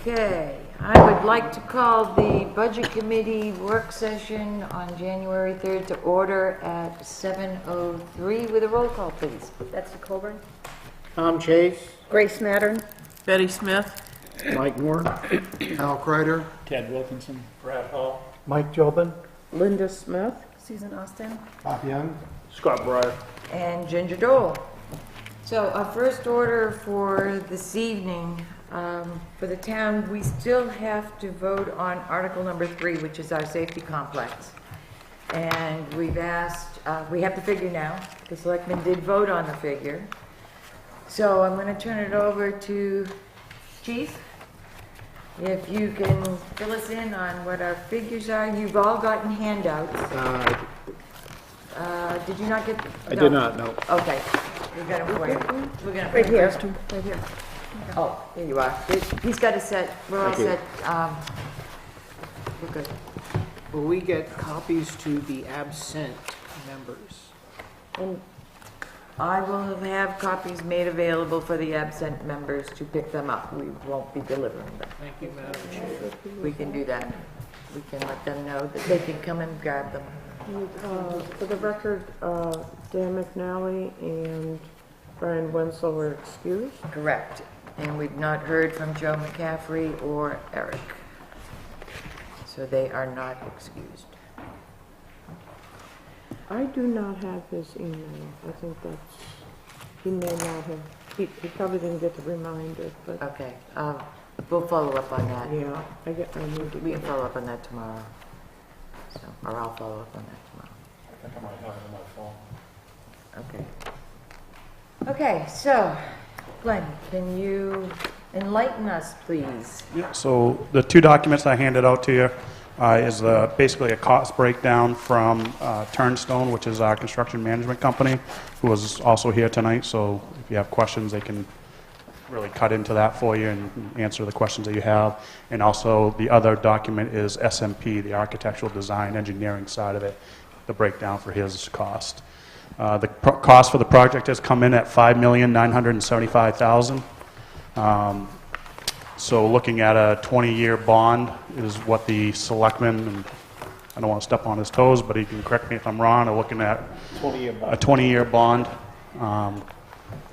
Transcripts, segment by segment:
Okay, I would like to call the Budget Committee work session on January 3rd to order at 7:03 with a roll call, please. Betsy Colburn. Tom Chase. Grace Mattern. Betty Smith. Mike Moore. Al Kreider. Ted Wilkinson. Brad Hall. Mike Jobin. Linda Smith. Susan Austin. Bob Young. Scott Breyer. And Ginger Dole. So our first order for this evening, for the town, we still have to vote on Article number 3, which is our safety complex. And we've asked, we have the figure now. The selectmen did vote on the figure. So I'm going to turn it over to Chief. If you can fill us in on what our figures are. You've all gotten handouts. Did you not get? I did not, no. Okay. We're going to wait. We're going to Right here. Right here. Oh, here you are. He's got a set. We're all set. We're good. Will we get copies to the absent members? And I will have copies made available for the absent members to pick them up. We won't be delivering them. Thank you, Madam Chair. We can do that. We can let them know that they can come and grab them. For the record, Dan McNally and Brian Wenzel were excused. Correct. And we've not heard from Joe McCaffrey or Eric. So they are not excused. I do not have his email. I think he may not have, he probably didn't get the reminder, but Okay. We'll follow up on that. yeah, I need to We get can follow up on that tomorrow. So, or I'll follow up on that tomorrow. I think I might have it on my phone. Okay. Okay, so, Glenn, can you enlighten us, please? Yeah, so the two documents I handed out to you is basically a cost breakdown from Turnstone, which is our construction management company, who is also here tonight. So if you have questions, they can really cut into that for you and answer the questions that you have. And also the other document is SMP, the architectural design engineering side of it, the breakdown for his cost. The cost for the project has come in at $5,975,000. So looking at a 20-year bond is what the selectmen, and I don't want to step on his toes, but he can correct me if I'm wrong, are looking at 20-year bond. a 20-year bond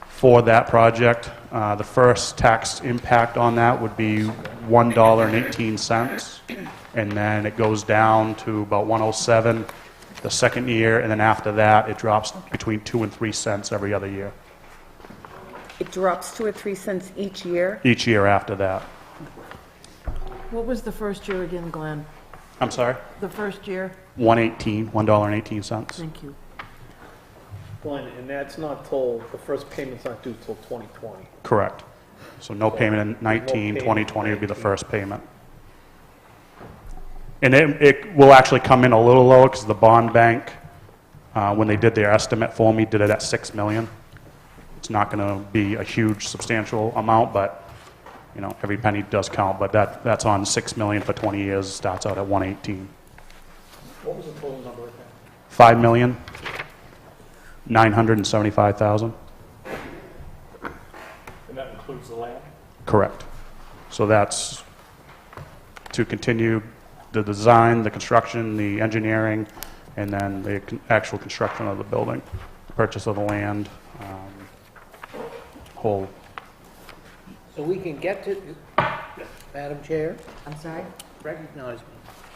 for that project. The first tax impact on that would be $1.18, and then it goes down to about 107 the second year, and then after that it drops between 2 and 3 cents every other year. It drops 2 or 3 cents each year. Each year after that. What was the first year again, Glenn? I'm sorry? The first year? $1.18. Thank you. Glenn, and that's not till, the first payment's not due till 2020. Correct. So no payment in 19, payment 2020 in would be the 19. first payment. And it will actually come in a little lower because the bond bank, when they did their estimate for me, did it at $6 million. It's not going to be a huge, substantial amount, but you know, every penny does count. But that's on $6 million for 20 years. Starts out at 118. What was the total number again? $5,975,000. And that includes the land? Correct. So that's to continue the design, the construction, the engineering, and then the actual construction of the building, purchase of the land, whole. So we can get to, Madam Chair, I'm sorry? recognize me.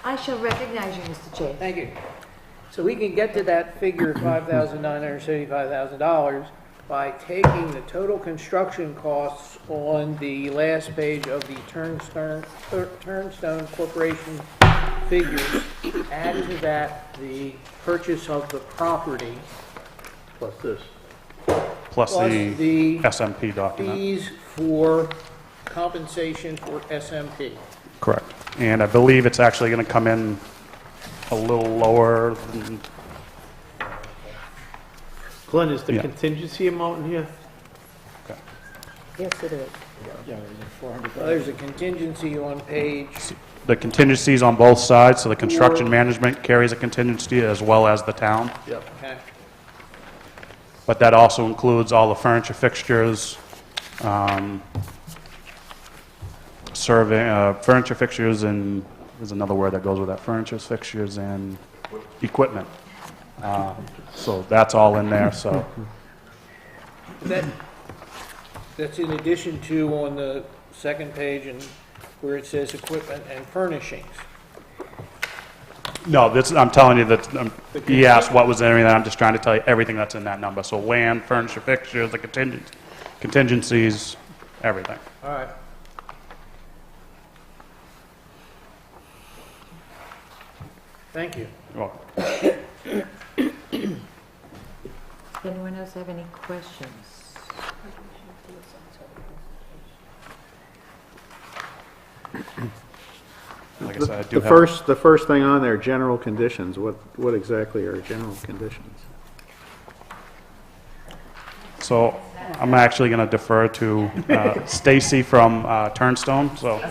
I shall recognize you, Mr. Chase. Thank you. So we can get to that figure, $5,975,000, by taking the total construction costs on the last page of the Turnstone Corporation figures, add to that the purchase of the property, Plus this. Plus plus the the SMP document. fees for compensation for SMP. Correct. And I believe it's actually going to come in a little lower than, Glenn, is the Yeah. contingency amount in here? Yes, it is. Well, there's a contingency on page, the contingencies on both sides, so the construction management carries a contingency as well as the town. okay, But that also includes all the furniture fixtures, furniture fixtures and, there's another word that goes with that, furniture, fixtures, and equipment. So that's all in there, so, that's in addition to on the second page and where it says equipment and furnishings. no, this, I'm telling you that, he asked what was in everything, I'm just trying to tell you everything that's in that number. So land, furniture, fixtures, the contingencies, everything. All right. Thank you. You're welcome. Does anyone else have any questions? Like I said, I do The have, the first thing on there, general conditions, what exactly are general conditions? so I'm actually going to defer to Stacy from Turnstone, so.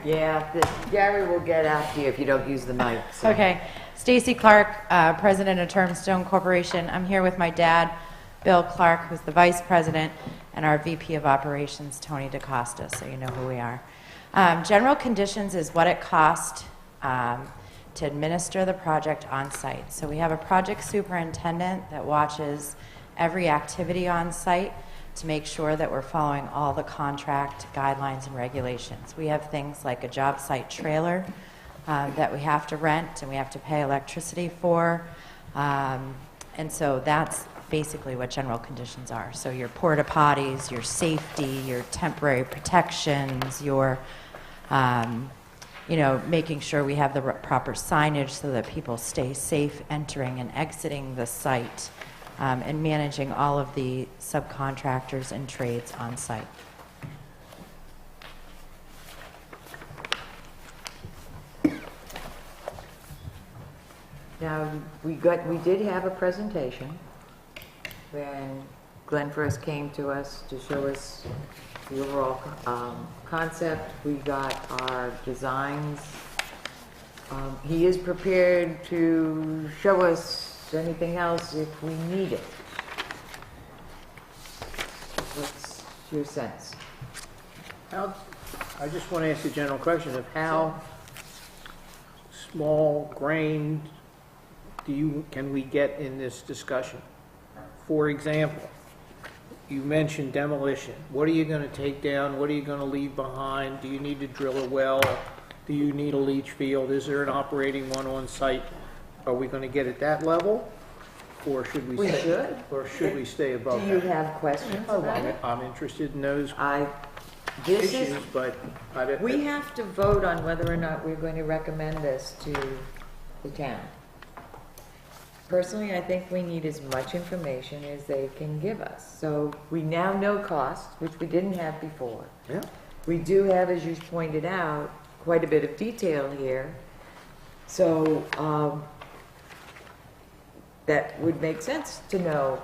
Yeah, Gary will get after you if you don't use the mic. so. Okay. Stacy Clark, President of Turnstone Corporation. I'm here with my dad, Bill Clark, who's the Vice President, and our VP of Operations, Tony DaCosta, so you know who we are. General conditions is what it cost to administer the project on site. So we have a project superintendent that watches every activity on site to make sure that we're following all the contract guidelines and regulations. We have things like a job site trailer that we have to rent and we have to pay electricity for. And so that's basically what general conditions are. So your porta potties, your safety, your temporary protections, your, making sure we have the proper signage so that people stay safe entering and exiting the site, and managing all of the subcontractors and trades on site. Now, we did have a presentation when Glenn first came to us to show us the overall concept. We got our designs. He is prepared to show us anything else if we need it. What's your sense? I just want to ask a general question of how small grain can we get in this discussion? For example, you mentioned demolition. What are you going to take down? What are you going to leave behind? Do you need to drill a well? Do you need a leach field? Is there an operating one on site? Are we going to get at that level? Or should we stay above Do you that? have questions about it? I'm interested in those This issues, is, but we have to vote on whether or not we're going to recommend this to the town. Personally, I think we need as much information as they can give us. So we now know costs, which we didn't have before. Yeah. We do have, as you pointed out, quite a bit of detail here. So that would make sense to know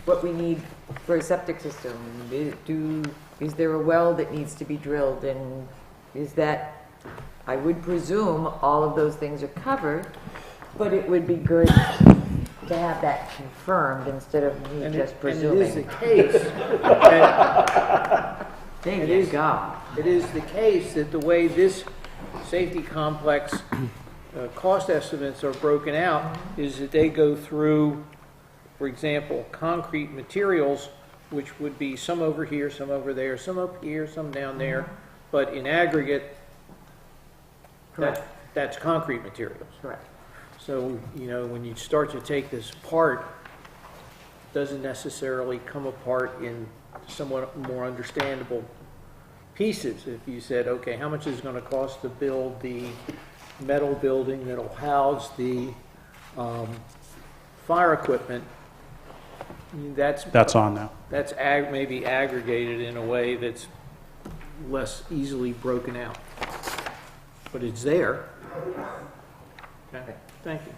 what we need for a septic system. Is there a well that needs to be drilled, and is that, I would presume all of those things are covered, but it would be good to have that confirmed instead of me just presuming. And it is the case. There you go. It is the case that the way this safety complex cost estimates are broken out is that they go through, for example, concrete materials, which would be some over here, some over there, some up here, some down there, but in aggregate, that's concrete materials. Correct. So, when you start to take this apart, it doesn't necessarily come apart in somewhat more understandable pieces. If you said, okay, how much is it going to cost to build the metal building that'll house the fire equipment, That's on there. That's maybe aggregated in a way that's less easily broken out. But it's there. Okay, thank you.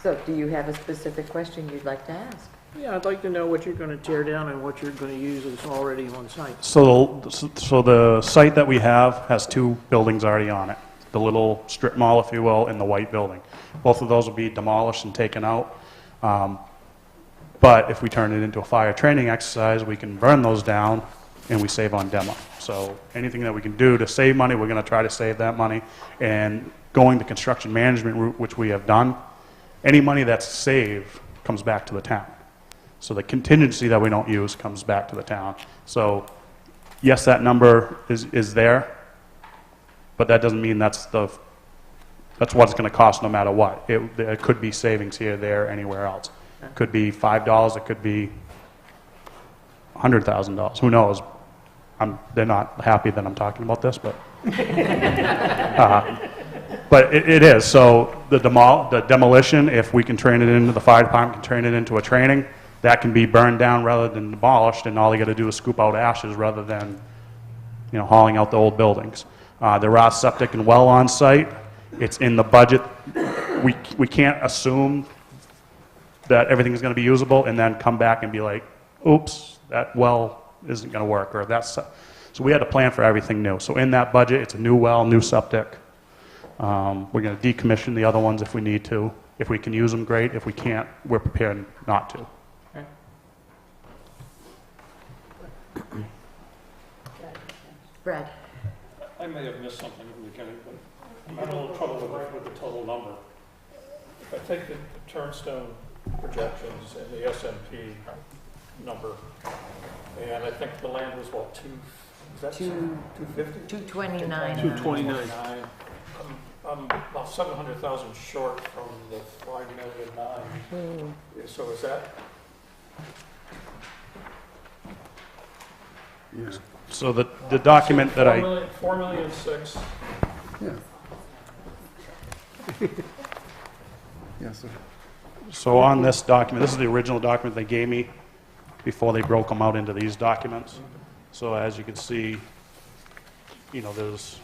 So do you have a specific question you'd like to ask? Yeah, I'd like to know what you're going to tear down and what you're going to use that's already on site. So the site that we have has 2 buildings already on it. The little strip mall, if you will, and the white building. Both of those will be demolished and taken out. But if we turn it into a fire training exercise, we can burn those down and we save on demo. So anything that we can do to save money, we're going to try to save that money. And going the construction management route, which we have done, any money that's saved comes back to the town. So the contingency that we don't use comes back to the town. So yes, that number is there, but that doesn't mean that's what it's going to cost no matter what. There could be savings here, there, anywhere else. It could be $5, it could be $100,000. Who knows? They're not happy that I'm talking about this, but but it is. So the demolition, if we can train it into, the fire department can train it into a training, that can be burned down rather than demolished, and all you got to do is scoop out ashes rather than, hauling out the old buildings. There are septic and well on site. It's in the budget. We can't assume that everything is going to be usable and then come back and be like, oops, that well isn't going to work, or so we had to plan for everything new. So in that budget, it's a new well, new septic. We're going to decommission the other ones if we need to. If we can use them, great. If we can't, we're prepared not to. Brad? I may have missed something in the beginning, but I'm having a little trouble with the total number. If I take the turnstone projections and the SMP number, and I think the land was what, 250? 229. 229. I'm about 700,000 short from the 5,000,009. So is that? So the document that I... 4,000,006. Yes, sir. So on this document, this is the original document they gave me before they broke them out into these documents. So as you can see, there's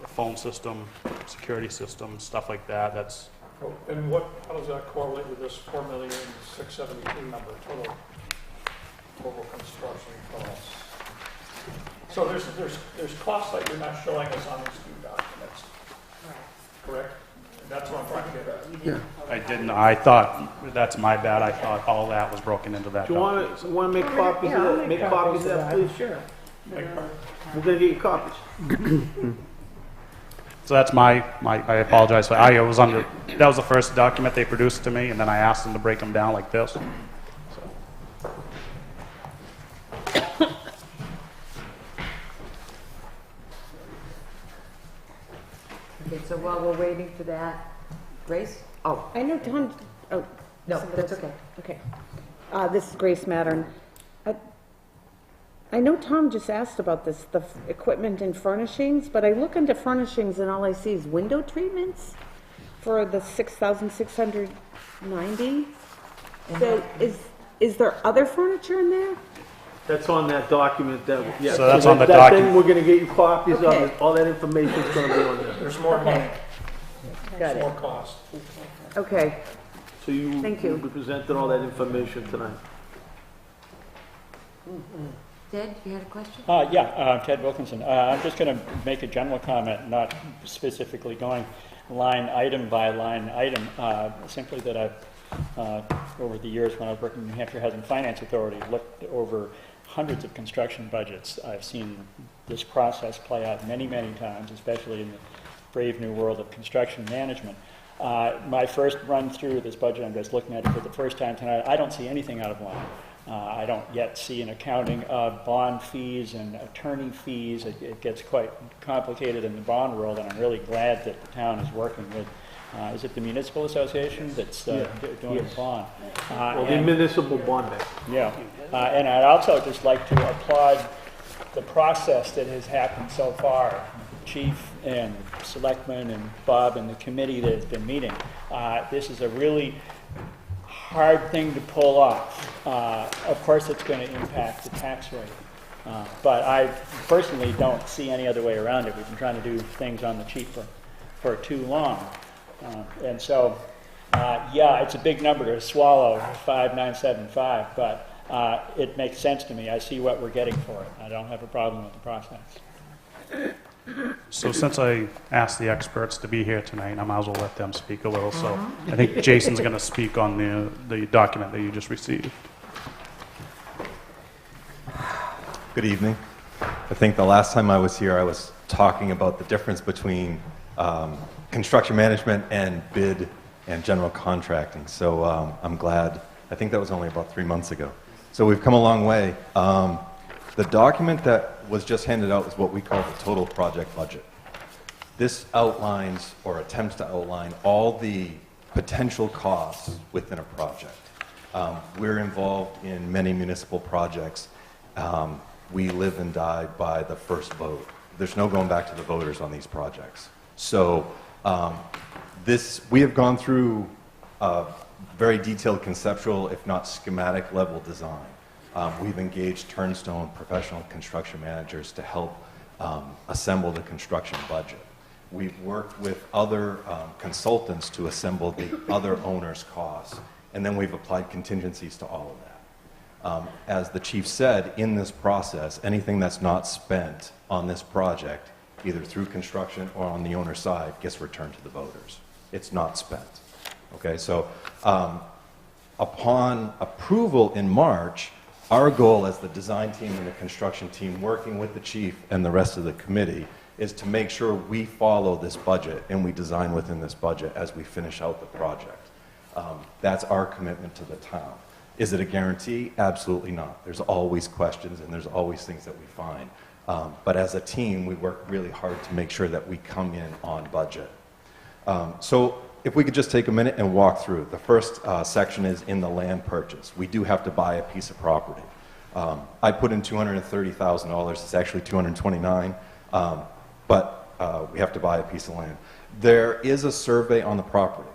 a phone system, security system, stuff like that. That's... And how does that correlate with this 4,672 number, total construction costs? So there's costs that you're not showing us on these 2 documents, correct? That's what I'm trying to get at. Yeah. I didn't. I thought, that's my bad. I thought all that was broken into that Do you document. want to make copies of that? Make copies of that, please? Sure. We're going to get you copies. So that's I apologize for, that was the first document they produced to me, and then I asked them to break them down like this. Okay, so while we're waiting for that, Grace? Oh, I know Tom, oh, no, that's okay. okay. This is Grace Mattern. I know Tom just asked about this, the equipment and furnishings, but I look into furnishings and all I see is window treatments for the 6,690. So is there other furniture in there? That's on that document that, yeah. So that's on the that document. thing we're going to get you copies Okay. of. All that information is going to be on there. There's more money, Got more it. cost. Okay, So you Thank you. will be presenting all that information tonight. Ted, you had a question? Ted Wilkinson. I'm just going to make a general comment, not specifically going line item by line item, simply that I've, over the years when I was working in New Hampshire Housing Finance Authority, looked over hundreds of construction budgets. I've seen this process play out many, many times, especially in the brave new world of construction management. My first run through this budget, I'm just looking at it for the first time tonight, I don't see anything out of line. I don't yet see an accounting of bond fees and attorney fees. It gets quite complicated in the bond world, and I'm really glad that the town is working with, is it the Municipal Association that's doing the bond? Well, the municipal bond bank. Yeah, and I'd also just like to applaud the process that has happened so far. Chief and Selectman and Bob and the committee that has been meeting. This is a really hard thing to pull off. of course it's going to impact the tax rate. But I personally don't see any other way around it. We've been trying to do things on the cheap for too long. And so, yeah, it's a big number to swallow, 5,975, but it makes sense to me. I see what we're getting for it. I don't have a problem with the process. So since I asked the experts to be here tonight, I might as well let them speak a little. So I think Jason's going to speak on the document that you just received. Good evening. I think the last time I was here, I was talking about the difference between construction management and bid and general contracting. So I'm glad. I think that was only about 3 months ago. So we've come a long way. The document that was just handed out is what we call the total project budget. This outlines or attempts to outline all the potential costs within a project. We're involved in many municipal projects. We live and die by the first vote. There's no going back to the voters on these projects. So we have gone through a very detailed conceptual, if not schematic level design. We've engaged Turnstone professional construction managers to help assemble the construction budget. We've worked with other consultants to assemble the other owners' costs, and then we've applied contingencies to all of that. As the chief said, in this process, anything that's not spent on this project, either through construction or on the owner side, gets returned to the voters. It's not spent. Okay, so upon approval in March, our goal as the design team and the construction team working with the chief and the rest of the committee is to make sure we follow this budget and we design within this budget as we finish out the project. That's our commitment to the town. Is it a guarantee? Absolutely not. There's always questions and there's always things that we find. But as a team, we work really hard to make sure that we come in on budget. So if we could just take a minute and walk through. The first section is in the land purchase. We do have to buy a piece of property. I put in $230,000. It's actually $229,000, but we have to buy a piece of land. There is a survey on the property.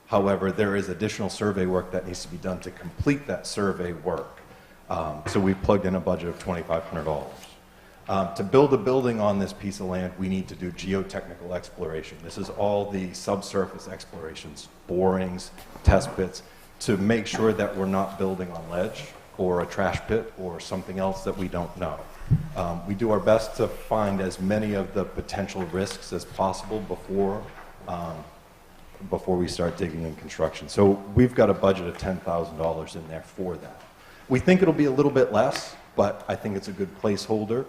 However, there is additional survey work that needs to be done to complete that survey work. So we've plugged in a budget of $2,500. To build a building on this piece of land, we need to do geotechnical exploration. This is all the subsurface explorations, borings, test pits, to make sure that we're not building on ledge or a trash pit or something else that we don't know. We do our best to find as many of the potential risks as possible before we start digging in construction. So we've got a budget of $10,000 in there for that. We think it'll be a little bit less, but I think it's a good placeholder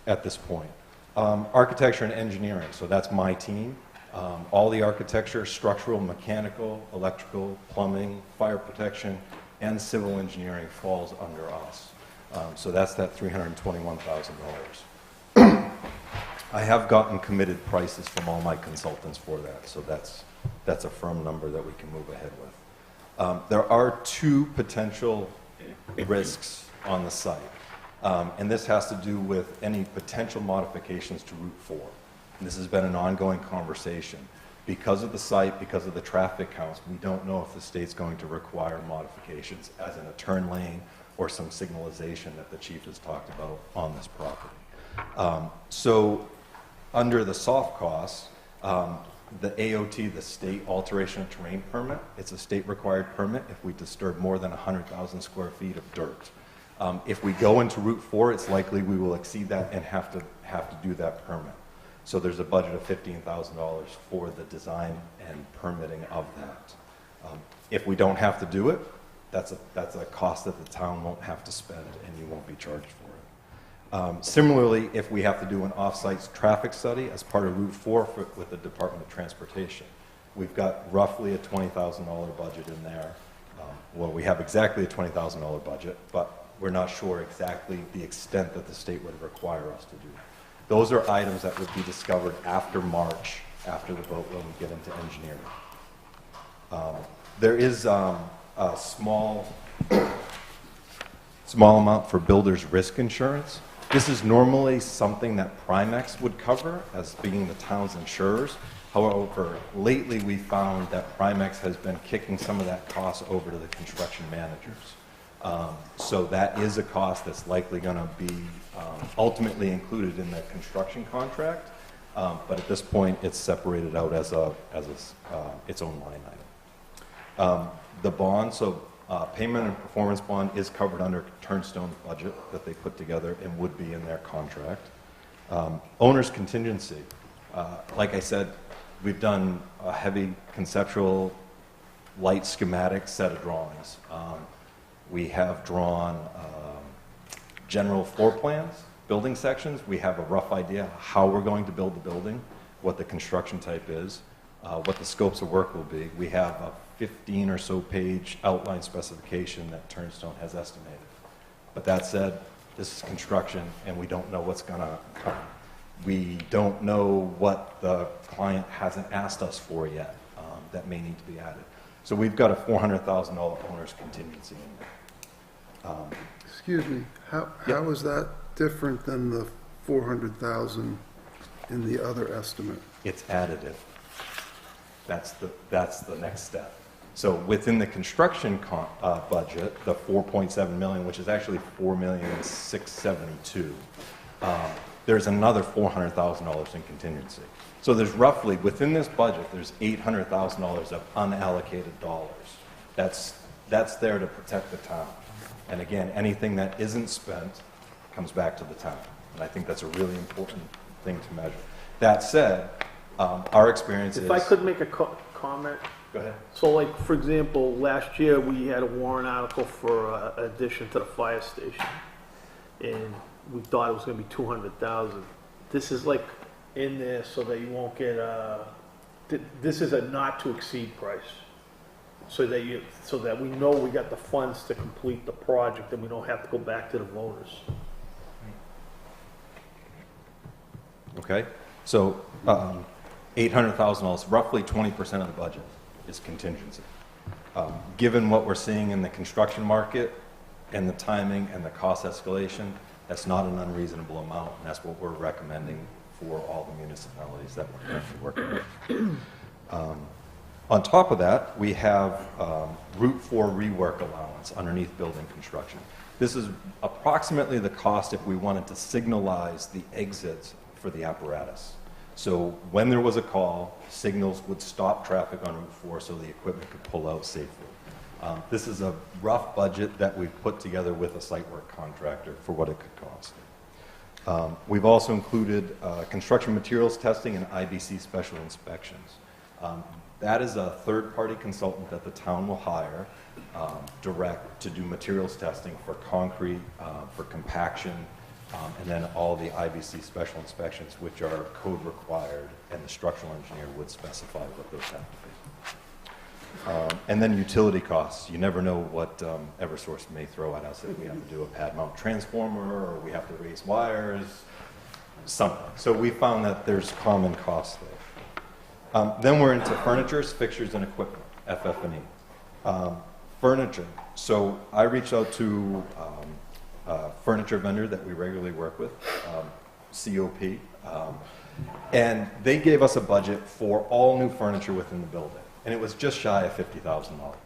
at this point. Architecture and engineering, so that's my team. All the architecture, structural, mechanical, electrical, plumbing, fire protection, and civil engineering falls under us. So that's that $321,000. I have gotten committed prices from all my consultants for that, so that's a firm number that we can move ahead with. There are two potential risks on the site. And this has to do with any potential modifications to Route 4. And this has been an ongoing conversation. Because of the site, because of the traffic counts, we don't know if the state's going to require modifications, as in a turn lane or some signalization that the chief has talked about on this property. So under the soft costs, the AOT, the state alteration of terrain permit, it's a state required permit if we disturb more than 100,000 square feet of dirt. If we go into Route 4, it's likely we will exceed that and have to do that permit. So there's a budget of $15,000 for the design and permitting of that. If we don't have to do it, that's a cost that the town won't have to spend and you won't be charged for it. Similarly, if we have to do an off-site traffic study as part of Route 4 with the Department of Transportation, we've got roughly a $20,000 budget in there. Well, we have exactly a $20,000 budget, but we're not sure exactly the extent that the state would require us to do. Those are items that would be discovered after March, after the vote, when we get into engineering. There is a small amount for builder's risk insurance. This is normally something that Primex would cover as being the town's insurers. However, lately we found that Primex has been kicking some of that cost over to the construction managers. So that is a cost that's likely going to be ultimately included in the construction contract, but at this point it's separated out as its own line item. The bond, so payment and performance bond is covered under Turnstone's budget that they put together and would be in their contract. Owner's contingency, like I said, we've done a heavy conceptual, light schematic set of drawings. We have drawn general floor plans, building sections. We have a rough idea how we're going to build the building, what the construction type is, what the scopes of work will be. We have a 15 or so page outline specification that Turnstone has estimated. But that said, this is construction and we don't know what's going to come. We don't know what the client hasn't asked us for yet that may need to be added. So we've got a $400,000 owner's contingency in there. Excuse me, how is that different than the 400,000 in the other estimate? It's additive. That's the next step. So within the construction budget, the 4.7 million, which is actually 4,672,000, there's another $400,000 in contingency. So there's roughly, within this budget, there's $800,000 of unallocated dollars. That's there to protect the town. And again, anything that isn't spent comes back to the town. And I think that's a really important thing to measure. That said, our experience is... If I could make a comment. Go ahead. So like, for example, last year we had a warrant article for addition to the fire station. And we thought it was going to be 200,000. This is like in there so that you won't get this is a not to exceed price. So that we know we got the funds to complete the project and we don't have to go back to the voters. Okay, so $800,000, roughly 20% of the budget is contingency. Given what we're seeing in the construction market and the timing and the cost escalation, that's not an unreasonable amount, and that's what we're recommending for all the municipalities that we're currently working with. On top of that, we have Route 4 rework allowance underneath building construction. This is approximately the cost if we wanted to signalize the exits for the apparatus. So when there was a call, signals would stop traffic on Route 4 so the equipment could pull out safely. This is a rough budget that we've put together with a site work contractor for what it could cost. We've also included construction materials testing and IBC special inspections. That is a third-party consultant that the town will hire direct to do materials testing for concrete, for compaction, and then all the IBC special inspections, which are code required, and the structural engineer would specify what those have to be. And then utility costs. You never know what Eversource may throw at us if we have to do a pad mount transformer or we have to raise wires, something. So we found that there's common costs there. Then we're into furniture, fixtures, and equipment, FF&E. Furniture. So I reached out to a furniture vendor that we regularly work with, COP, and they gave us a budget for all new furniture within the building, and it was just shy of $50,000.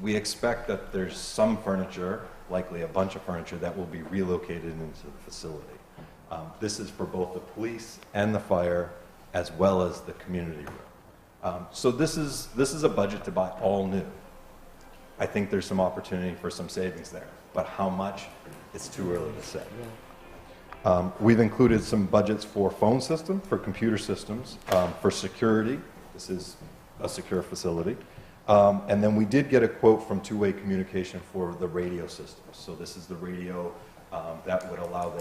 We expect that there's some furniture, likely a bunch of furniture, that will be relocated into the facility. This is for both the police and the fire, as well as the community room. So this is a budget to buy all new. I think there's some opportunity for some savings there, but how much, it's too early to say. We've included some budgets for phone system, for computer systems, for security. This is a secure facility. And then we did get a quote from Two-Way Communication for the radio systems. So this is the radio that would allow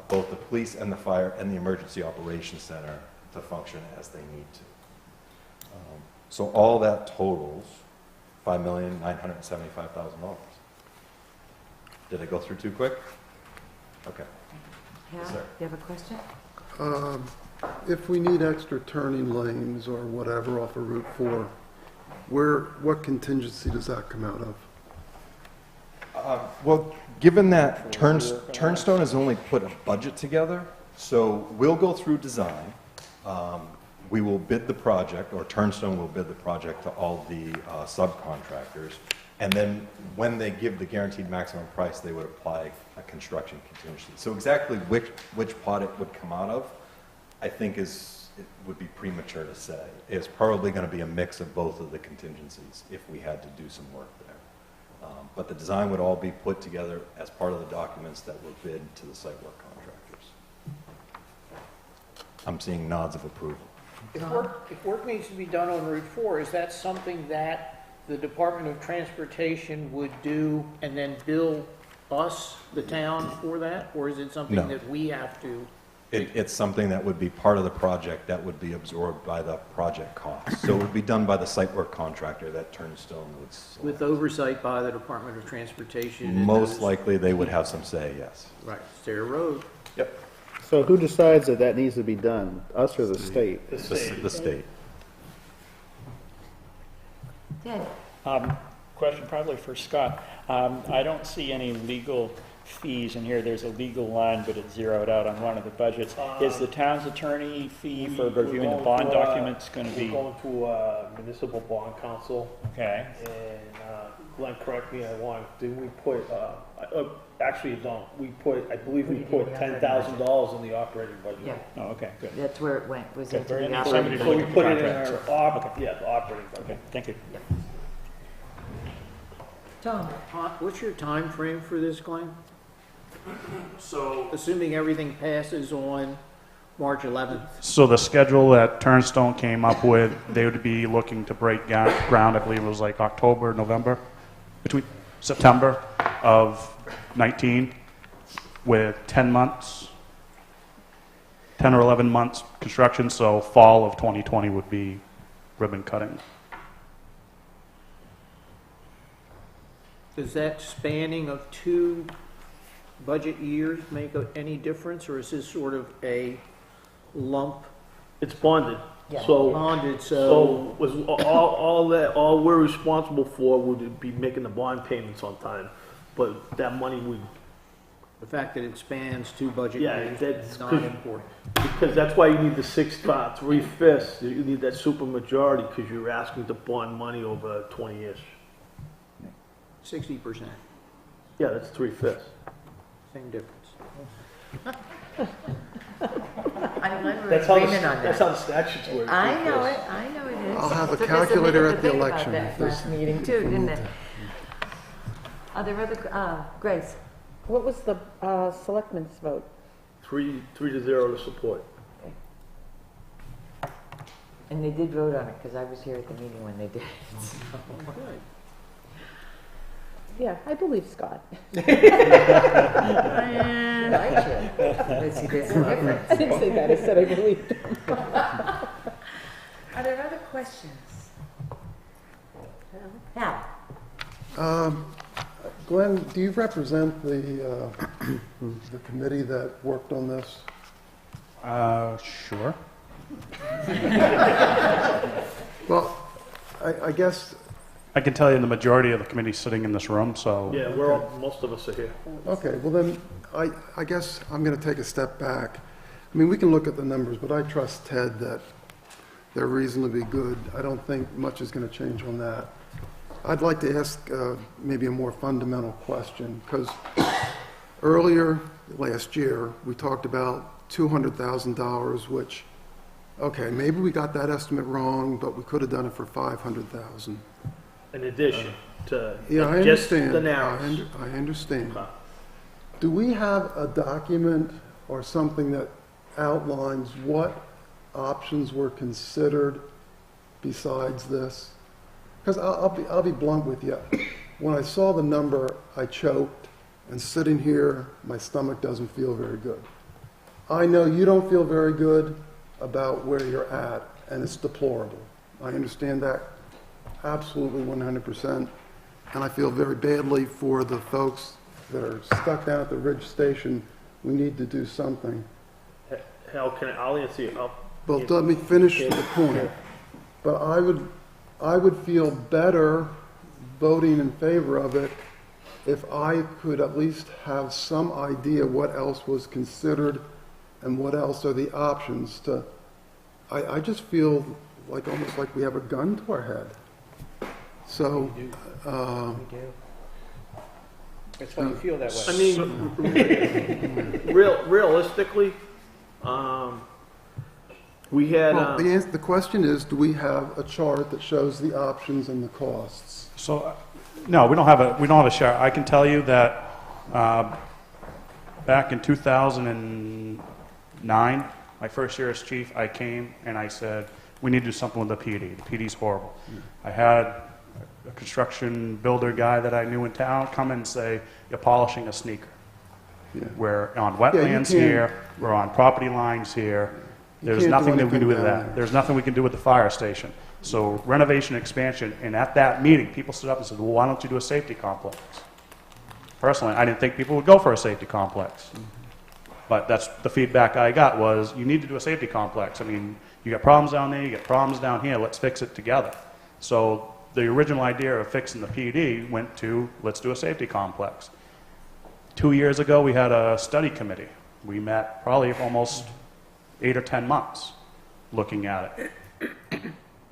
both the police and the fire and the emergency operations center to function as they need to. So all that totals $5,975,000. Did I go through too quick? Okay. Hal, Yes, sir. you have a question? If we need extra turning lanes or whatever off of Route 4, what contingency does that come out of? Well, given that Turnstone has only put a budget together, so we'll go through design, We will bid the project, or Turnstone will bid the project to all the subcontractors, and then when they give the guaranteed maximum price, they would apply a construction contingency. So exactly which pot it would come out of, I think it would be premature to say. It's probably going to be a mix of both of the contingencies if we had to do some work there. But the design would all be put together as part of the documents that were bid to the site work contractors. I'm seeing nods of approval. If work needs to be done on Route 4, is that something that the Department of Transportation would do and then bill us, the town, for that? Or is it something No. that we have to? It's something that would be part of the project that would be absorbed by the project cost. So it would be done by the site work contractor that Turnstone would select. With oversight by the Department of Transportation? and Most those- likely, they would have some say, yes. Right, it's their road. Yep. So who decides that that needs to be done, us or the state? The state. Ted? Question probably for Scott. I don't see any legal fees in here. There's a legal line, but it's zeroed out on one of the budgets. Is the town's attorney fee for reviewing the bond documents going to be? We're going to municipal bond council, Okay. and Glenn, correct me if I'm wrong, did we put, actually, don't, I believe we put $10,000 in the operating budget. Yeah, Oh, okay, good. that's where it went, was Okay, into very the nice. operating Somebody So budget. we put it in Contract, our, the operating budget. Okay, thank you. Tom? What's your time frame for this, Glenn? So Assuming everything passes on March 11th? So the schedule that Turnstone came up with, they would be looking to break ground, I believe it was like October, November, between September of 19, with 10 months, 10 or 11 months construction, so fall of 2020 would be ribbon cutting. Does that spanning of 2 budget years make any difference, or is this sort of a lump It's bonded, Yeah. so, bonded, so was all we're responsible for would be making the bond payments on time, but that money would, the fact that it spans 2 budget Yeah, years that's is not 'cause- important? because that's why you need the 3/5. You need that super majority, because you're asking to bond money over 20 years. 60%, Yeah, that's 3/5. same difference. I'm glad we're That's how, agreement on that's that. how the statutes work. I know it is. I'll have a Took us minute calculator to at the think about election that if this- last meeting too, didn't it? Are there other, Grace? What was the selectmen's vote? 3-0 to support. And they did vote on it, because I was here at the meeting when they did. Yeah, I believe Scott. Let's see, there's some difference. I didn't say that, I said I believed. Are there other questions? Hal? Glenn, do you represent the committee that worked on this? Sure. Well, I guess, I can tell you the majority of the committee sitting in this room, so. Yeah, most of us are here. okay, well then, I guess I'm going to take a step back. I mean, we can look at the numbers, but I trust Ted that they're reasonably good. I don't think much is going to change on that. I'd like to ask maybe a more fundamental question, because earlier last year, we talked about $200,000, which, okay, maybe we got that estimate wrong, but we could have done it for $500,000. In addition to Yeah, I just understand. the narrows. I understand. Okay. Do we have a document or something that outlines what options were considered besides this? Because I'll be blunt with you. When I saw the number, I choked, and sitting here, my stomach doesn't feel very good. I know you don't feel very good about where you're at, and it's deplorable. I understand that absolutely 100%, and I feel very badly for the folks that are stuck down at the Ridge Station. We need to do something. Hal, I'll answer you. Well, let me finish the point. But I would feel better voting in favor of it if I could at least have some idea what else was considered and what else are the options to I just feel like, almost like we have a gun to our head. So, That's why you feel that way. I mean, realistically, we had, well, the question is, do we have a chart that shows the options and the costs? So, no, we don't have a share. I can tell you that back in 2009, my first year as chief, I came and I said, we need to do something with the PD. The PD's horrible. I had a construction builder guy that I knew in town come in and say, you're polishing a sneaker. Yeah. We're on wetlands here, we're on property lines here. There's nothing that we can do with that. There's nothing we can do with the fire station. So renovation, expansion, and at that meeting, people stood up and said, well, why don't you do a safety complex? Personally, I didn't think people would go for a safety complex. But that's the feedback I got was, you need to do a safety complex. I mean, you got problems down there, you got problems down here, let's fix it together. So the original idea of fixing the PD went to, let's do a safety complex. 2 years ago, we had a study committee. We met probably almost 8 or 10 months looking at it.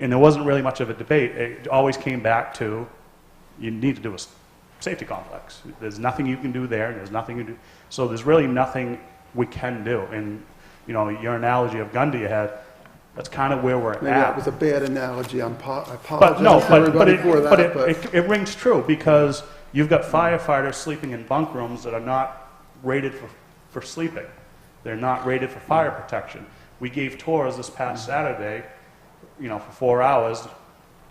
And there wasn't really much of a debate. It always came back to, you need to do a safety complex. There's nothing you can do there, and there's nothing you do. So there's really nothing we can do. And, you know, your analogy of gun to your head, that's kind of where we're Maybe at. that was a bad analogy. I apologize But no, to everybody for that. it rings true because you've got firefighters sleeping in bunk rooms that are not rated for sleeping. They're not rated for fire protection. We gave tours this past Saturday, you know, for 4 hours.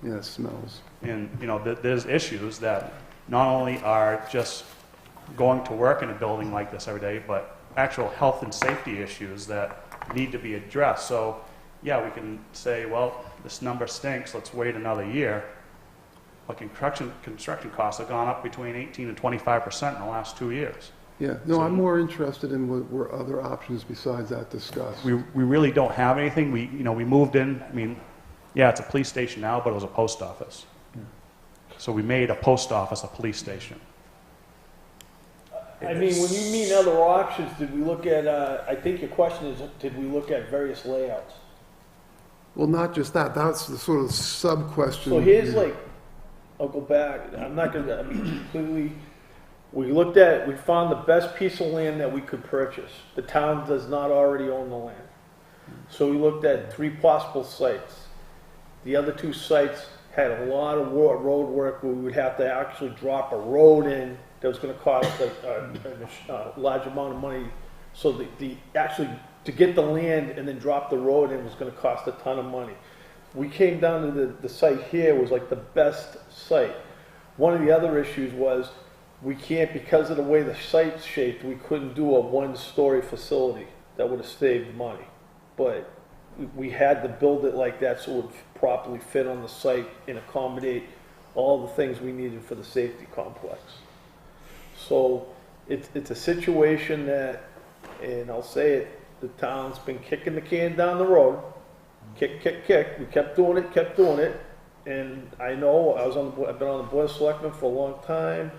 Yeah, it smells. And, you know, there's issues that not only are just going to work in a building like this every day, but actual health and safety issues that need to be addressed. So, yeah, we can say, well, this number stinks, let's wait another year. But construction costs have gone up between 18 and 25% in the last 2 years. Yeah, no, So- I'm more interested in what were other options besides that discussed. We really don't have anything. We moved in, I mean, yeah, it's a police station now, but it was a post office. So we made a post office a police station. I mean, when you mean other options, did we look at, I think your question is, did we look at various layouts? Well, not just that, that's the sort of sub-question. So here's like, I'll go back, I'm not gonna, I mean, completely, we found the best piece of land that we could purchase. The town does not already own the land. So we looked at 3 possible sites. The other 2 sites had a lot of road work where we would have to actually drop a road in that was gonna cost a large amount of money. So actually, to get the land and then drop the road in was gonna cost a ton of money. We came down to the site here was like the best site. One of the other issues was we can't, because of the way the site's shaped, we couldn't do a 1-story facility. That would have saved money. But we had to build it like that so it would properly fit on the site and accommodate all the things we needed for the safety complex. So it's a situation that, and I'll say it, the town's been kicking the can down the road. Kick. We kept doing it. And I know I've been on the Board of Selectmen for a long time,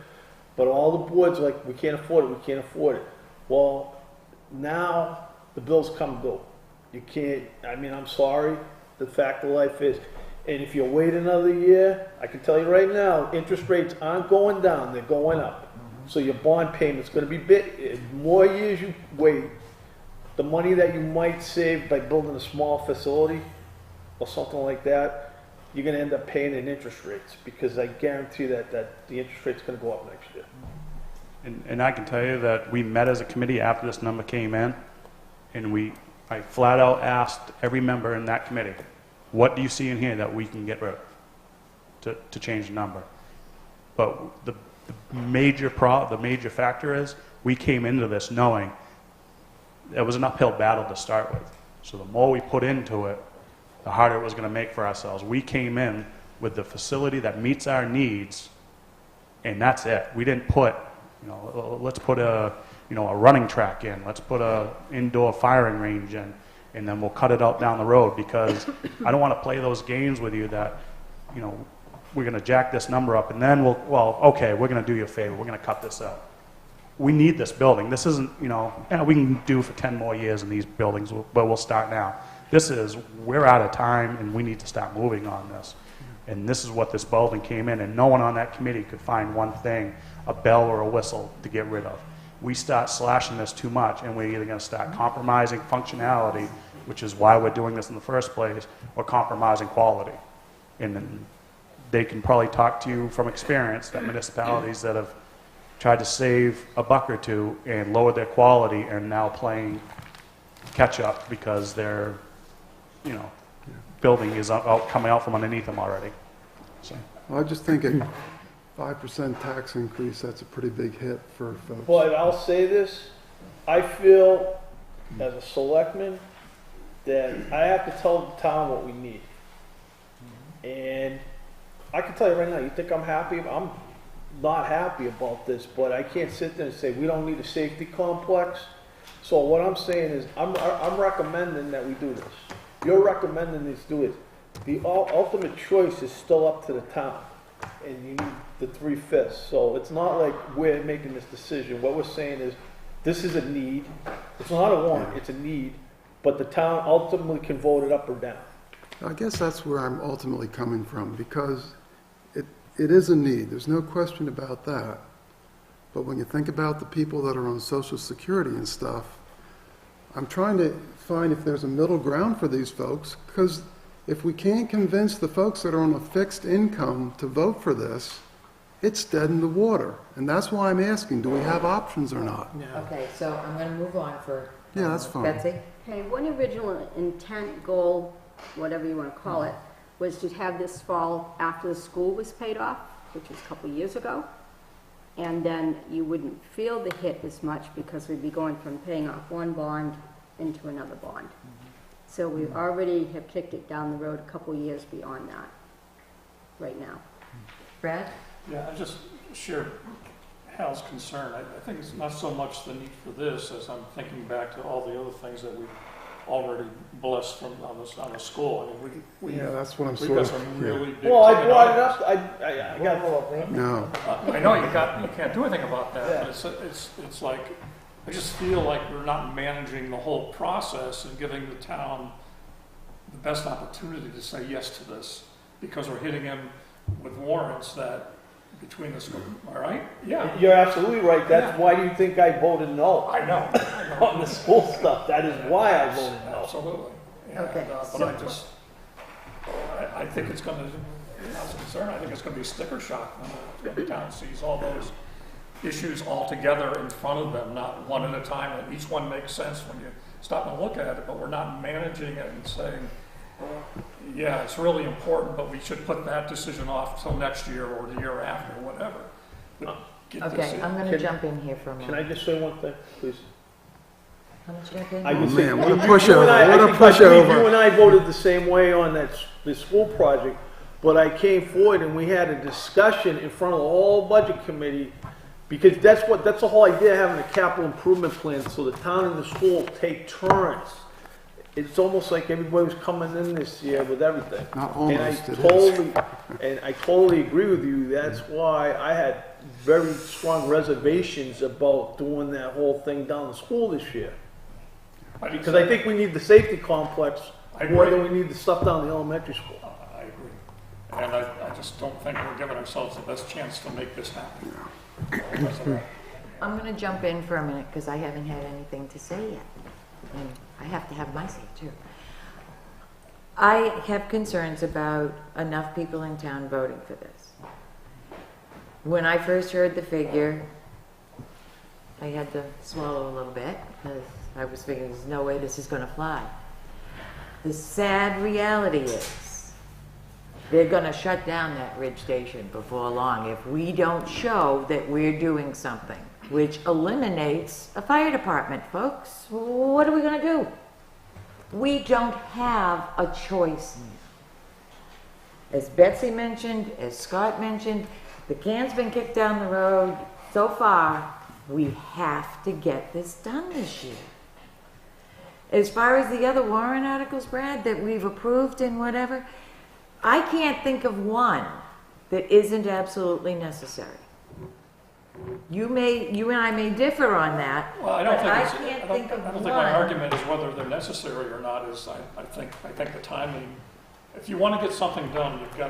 but all the boards are like, we can't afford it. Well, now the bills come due. You can't, I mean, I'm sorry, the fact of life is, and if you wait another year, I can tell you right now, interest rates aren't going down, they're going up. So your bond payment's gonna be big. More years you wait, the money that you might save by building a small facility or something like that, you're gonna end up paying in interest rates, because I guarantee that the interest rate's gonna go up next year. And I can tell you that we met as a committee after this number came in, and I flat out asked every member in that committee, what do you see in here that we can get rid of to change the number? But the major factor is we came into this knowing it was an uphill battle to start with. So the more we put into it, the harder it was going to make for ourselves. We came in with the facility that meets our needs, and that's it. We didn't put, let's put a running track in, let's put a indoor firing range in, and then we'll cut it out down the road, because I don't want to play those games with you that, we're going to jack this number up, and then okay, we're going to do you a favor, we're going to cut this out. We need this building. This isn't, we can do for 10 more years in these buildings, but we'll start now. This is, we're out of time and we need to start moving on this. And this is what this building came in, and no one on that committee could find one thing, a bell or a whistle, to get rid of. We start slashing this too much, and we're either going to start compromising functionality, which is why we're doing this in the first place, or compromising quality. And then they can probably talk to you from experience that municipalities that have tried to save a buck or two and lowered their quality are now playing catch up because their, building is coming out from underneath them already. So. I just think a 5% tax increase, that's a pretty big hit for folks. But I'll say this, I feel as a selectman that I have to tell the town what we need. And I can tell you right now, you think I'm happy? I'm not happy about this, but I can't sit there and say we don't need a safety complex. So what I'm saying is I'm recommending that we do this. You're recommending this, do it. The ultimate choice is still up to the town, and you need the 3/5. So it's not like we're making this decision. What we're saying is this is a need. It's not a want, it's a need, but the town ultimately can vote it up or down. I guess that's where I'm ultimately coming from, because it is a need. There's no question about that. But when you think about the people that are on Social Security and stuff, I'm trying to find if there's a middle ground for these folks, because if we can't convince the folks that are on a fixed income to vote for this, it's dead in the water. And that's why I'm asking, do we have options or not? Okay, so I'm going to move on for Yeah, that's fine. Betsy. Okay, one original intent, goal, whatever you want to call it, was to have this fall after the school was paid off, which was a couple years ago. And then you wouldn't feel the hit as much because we'd be going from paying off one bond into another bond. So we already have kicked it down the road a couple years beyond that right now. Brad? Yeah, I just share Hal's concern. I think it's not so much the need for this as I'm thinking back to all the other things that we've already blessed from on the school. I mean, we Yeah, that's what I'm we've sort got of. some really big. Well, I ticket brought it items. up, I got, No. I know you can't do anything about that, but it's like, I just feel like we're not managing the whole process and giving the town the best opportunity to say yes to this, because we're hitting them with warrants that between the school, all right? Yeah. You're absolutely right. That's why do you think I voted no I know. on the school stuff? That is why I voted no. Absolutely. And, Okay, but I think it's gonna, I was concerned, I think it's gonna be sticker shock when the town sees all those issues all together in front of them, not one at a time, and each one makes sense when you stop and look at it, but we're not managing it and saying, yeah, it's really important, but we should put that decision off till next year or the year after, whatever. But get this Okay, in. I'm going to jump in here for a Can I moment. just say one thing, please? How much jump in? I Oh would say- man, what a you and pushover, I what a think I believe You pushover. and I voted the same way on the school project, but I came forward and we had a discussion in front of the whole budget committee, because that's the whole idea of having a capital improvement plan, so the town and the school take turns. It's almost like everybody was coming in this year with everything. Not And almost, it is. I totally agree with you. That's why I had very strong reservations about doing that whole thing down the school this year. Because I think we need the safety complex more than we need the stuff down the elementary school. I agree. And I just don't think we're giving ourselves the best chance to make this happen. Because of that. I'm going to jump in for a minute because I haven't had anything to say yet. And I have to have my say too. I have concerns about enough people in town voting for this. When I first heard the figure, I had to swallow a little bit because I was thinking there's no way this is going to fly. The sad reality is they're going to shut down that Ridge Station before long if we don't show that we're doing something, which eliminates a fire department, folks. What are we going to do? We don't have a choice. As Betsy mentioned, as Scott mentioned, the can's been kicked down the road so far. We have to get this done this year. As far as the other warrant articles, Brad, that we've approved and whatever, I can't think of one that isn't absolutely necessary. You and I may differ on that, Well, I but don't think I it's, can't I don't, think of I don't one. think my argument is whether they're necessary or not. I think the timing. If you want to get something done, you've got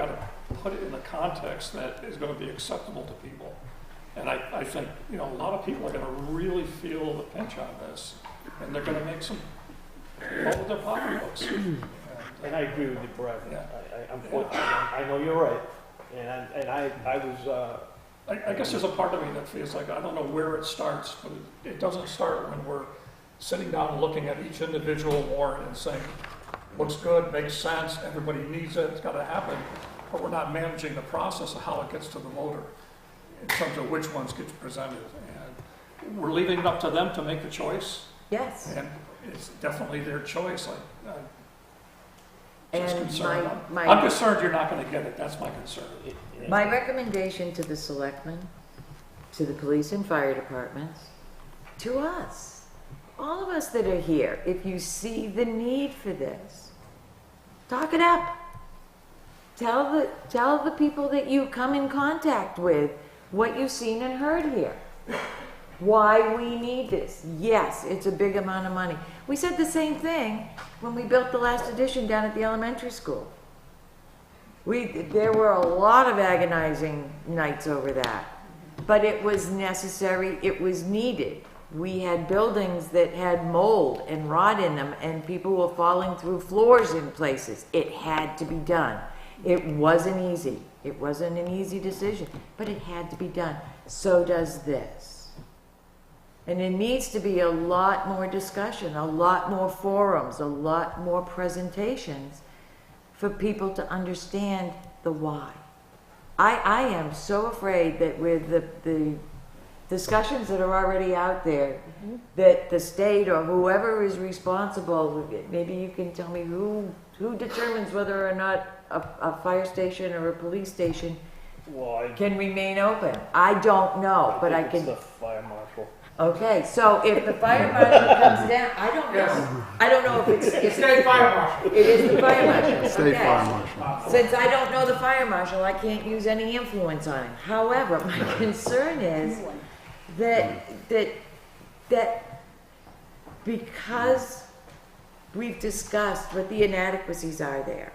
to put it in a context that is going to be acceptable to people. And I think a lot of people are going to really feel the pinch on this, and they're going to make some blow with their pocketbooks. And I agree with you, Brad. Yeah. I know you're right. And I was, I guess there's a part of me that feels like I don't know where it starts, but it doesn't start when we're sitting down and looking at each individual warrant and saying, looks good, makes sense, everybody needs it, it's got to happen, but we're not managing the process of how it gets to the voter in terms of which ones get presented. And we're leaving it up to them to make the choice. Yes. And it's definitely their choice. And I'm concerned you're not going to get it. That's my concern. My recommendation to the selectmen, to the police and fire departments, to us, all of us that are here, if you see the need for this, talk it up. Tell the people that you come in contact with what you've seen and heard here. Why we need this. Yes, it's a big amount of money. We said the same thing when we built the last addition down at the elementary school. There were a lot of agonizing nights over that, but it was necessary, it was needed. We had buildings that had mold and rot in them, and people were falling through floors in places. It had to be done. It wasn't easy. It wasn't an easy decision, but it had to be done. So does this. And there needs to be a lot more discussion, a lot more forums, a lot more presentations for people to understand the why. I am so afraid that with the discussions that are already out there, that the state or whoever is responsible, maybe you can tell me who determines whether or not a fire station or a police station can remain open. I don't know, but I can. It's the fire marshal. Okay, so if the fire marshal comes down, I don't know. I don't know if it's State fire marshal. It is the fire marshal. State Okay. fire marshal. Since I don't know the fire marshal, I can't use any influence on him. However, my concern is that because we've discussed what the inadequacies are there,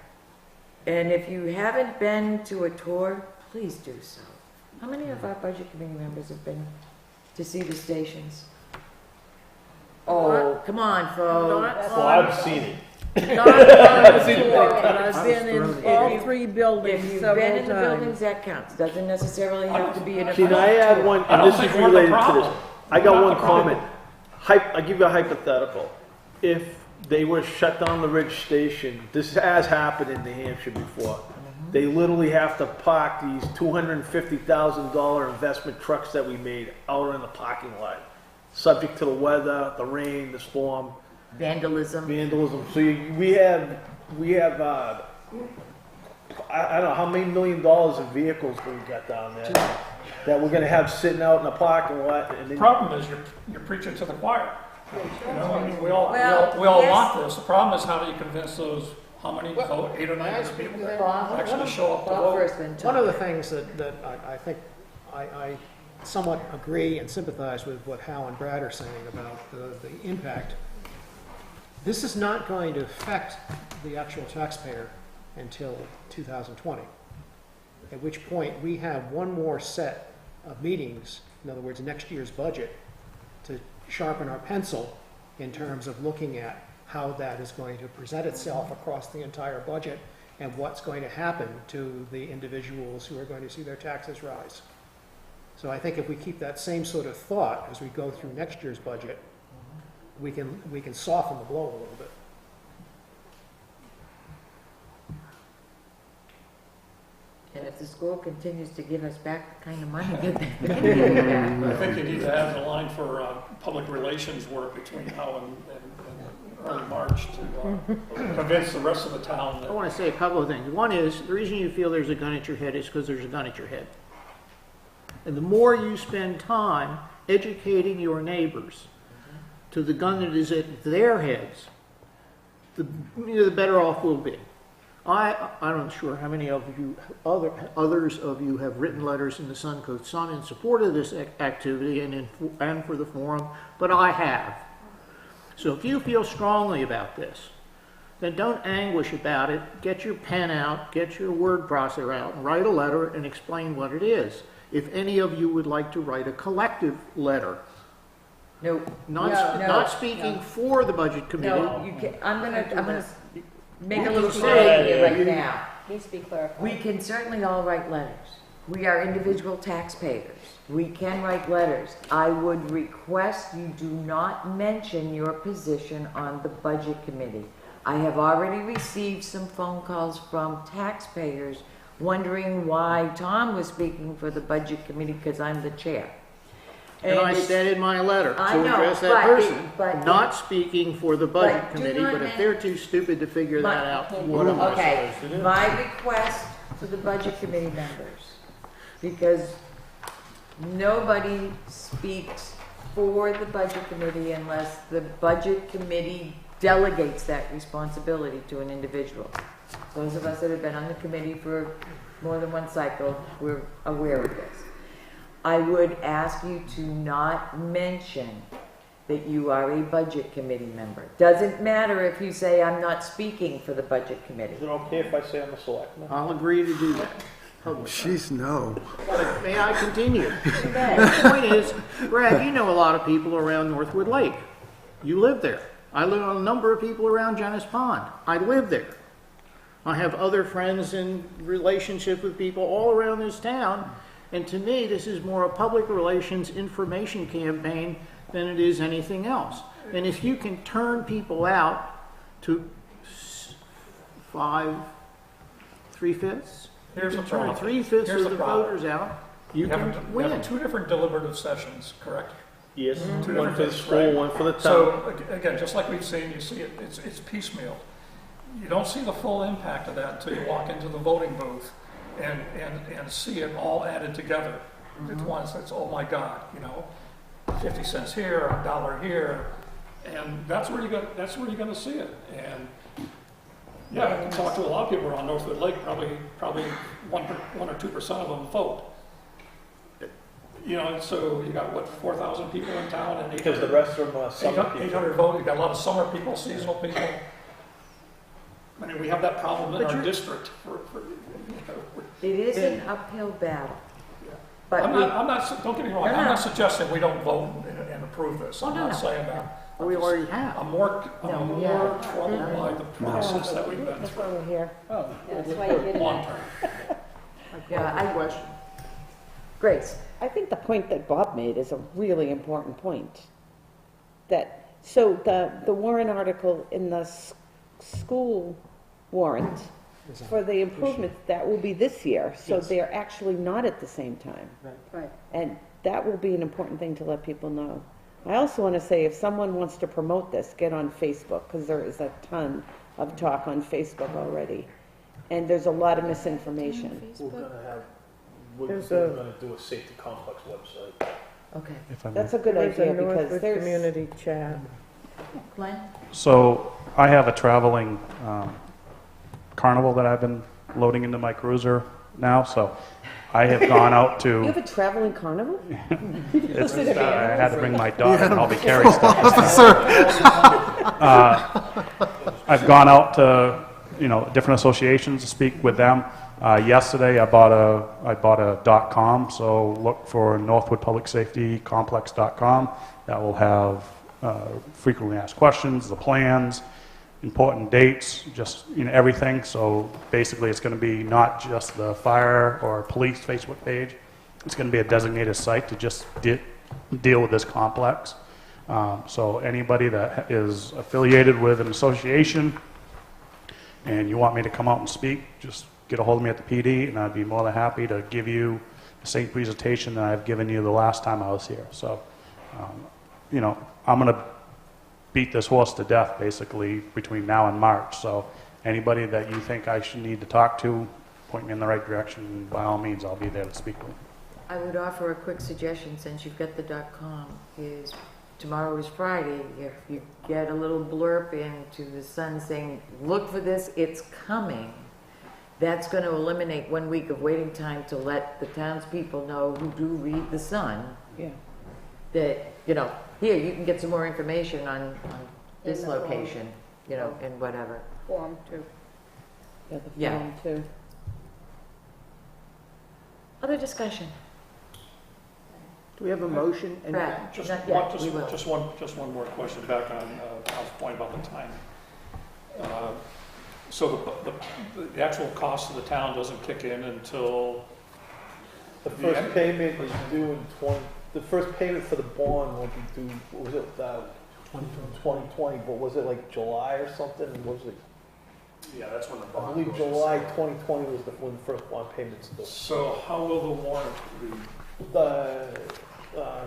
and if you haven't been to a tour, please do so. How many of our budget committee members have been to see the stations? Oh, come on, folks. Well, I've seen it. Not on the tour, but I've been in all three buildings If you've several been in the buildings, times. that counts. Doesn't necessarily have to be in a. Can I add one, I and don't this is think we're the related to this. problem. I got We're not one the problem. comment. I'll give you a hypothetical. If they were shut down the Ridge Station, this has happened in New Hampshire before. They literally have to park these $250,000 investment trucks that we made out in the parking lot, subject to the weather, the rain, the storm, Vandalism. So we have I don't know how many $1 million of vehicles do we got down there that we're going to have sitting out in the parking lot. And The then, problem is you're preaching to the choir. I mean, we all Well, want this. The problem is how do you convince those, how many vote, 8 or 9 people that actually show up to Bob vote? first, then Tom. One of the things that I think I somewhat agree and sympathize with what Hal and Brad are saying about the impact. This is not going to affect the actual taxpayer until 2020, at which point we have one more set of meetings, in other words, next year's budget, to sharpen our pencil in terms of looking at how that is going to present itself across the entire budget and what's going to happen to the individuals who are going to see their taxes rise. So I think if we keep that same sort of thought as we go through next year's budget, we can soften the blow a little bit. And if the school continues to give us back the kind of money that I think you need to have the line for public relations work between now and early March to convince the rest of the town I that. want to say a couple of things. One is, the reason you feel there's a gun at your head is because there's a gun at your head. And the more you spend time educating your neighbors to the gun that is at their heads, the better off we'll be. I'm not sure how many of you, others of you have written letters in the Suncoast Sun in support of this activity and for the forum, but I have. So if you feel strongly about this, then don't anguish about it. Get your pen out, get your word processor out, and write a letter and explain what it is. If any of you would like to write a collective letter, No. not speaking for the budget committee. No, you can, I'm gonna make a little You story say- here right now. Needs to be clarified. We can certainly all write letters. We are individual taxpayers. We can write letters. I would request you do not mention your position on the budget committee. I have already received some phone calls from taxpayers wondering why Tom was speaking for the budget committee because I'm the chair. And I it's- said in my letter I to know, address that but person, but not speaking for the budget but do committee, not but if men- they're too stupid to figure that out, what am I Okay, supposed to do? my request to the budget committee members, because nobody speaks for the budget committee unless the budget committee delegates that responsibility to an individual. Those of us that have been on the committee for more than one cycle, we're aware of this. I would ask you to not mention that you are a budget committee member. Doesn't matter if you say, I'm not speaking for the budget committee. Is it okay if I say I'm a selectman? I'll agree to do that. Jeez, no. But may I continue? The point is, Brad, you know a lot of people around Northwood Lake. You live there. I know a number of people around Janice Pond. I live there. I have other friends in relationship with people all around this town. And to me, this is more a public relations information campaign than it is anything else. And if you can turn people out to 3/5, Here's the you can turn problem. 3/5 Here's of the the problem. voters out, you We can have win. two different deliberative sessions, correct? Yes, Two one different for the things, school, right? one for the town. So, again, just like we've seen, you see it, it's piecemeal. You don't see the full impact of that until you walk into the voting booth and see it all added together. At once, it's, oh my God, 50 cents here, $1 here, and that's where you're gonna see it. And yeah, I can talk to a lot of people around Northwood Lake, probably 1 or 2% of them vote. So you got, 4,000 people in town, and Because the rest of them are summer people. 800 vote, you got a lot of summer people, seasonal people. I mean, we have that problem in our district. It is an uphill battle. But I'm not, don't get me wrong, No, I'm no. not suggesting we don't vote and approve this. I'm no, not no. saying that. We already have. I'm more yeah. troubled by the process that we've been That's through, why we're here. That's why you did it. long term. Yeah, Question. Grace, I think the point that Bob made is a really important point. So the warrant article in the school warrant for the improvements, that will be this year, so Yes. they're actually not at the same time. Right. And that will be an important thing to let people know. I also want to say, if someone wants to promote this, get on Facebook, because there is a ton of talk on Facebook already. And there's a lot of misinformation. We're There's gonna do a safety complex website. okay. If I may. That's a good There's a idea, because Northwood there's... community chat. Glenn? So I have a traveling carnival that I've been loading into my cruiser now, so I have gone out You have to, a traveling carnival? I had to bring my dog and I'll be carrying stuff. I've gone out to, different associations to speak with them. Yesterday, I bought a .com, so look for northwoodpublicsafetycomplex.com. That will have frequently asked questions, the plans, important dates, just everything. So basically, it's going to be not just the fire or police Facebook page. It's going to be a designated site to just deal with this complex. So anybody that is affiliated with an association and you want me to come out and speak, just get a hold of me at the PD, and I'd be more than happy to give you the same presentation that I've given you the last time I was here. So, I'm going to beat this horse to death, basically, between now and March. So anybody that you think I should need to talk to, point me in the right direction. By all means, I'll be there to speak with. I would offer a quick suggestion, since you've got the .com, is tomorrow is Friday. If you get a little blurb into the Sun saying, look for this, it's coming, that's going to eliminate 1 week of waiting time to let the townspeople know who do read the Sun Yeah. that, you know, here, you can get some more information on this In the form. location, you know, and whatever. Form too. Yeah, the Yeah. form too. Other discussion? Do we have a motion? And Brad? Just Not one, yet, we will. just one more question back on Al's point about the timing. So the actual cost of the town doesn't kick in until The first payment is due in the first payment for the bond won't be due, what was it, 2020, but was it like July or something? Was it, yeah, that's when the I bond. believe goes. July 2020 was when the first bond payment's due. So how will the warrant be?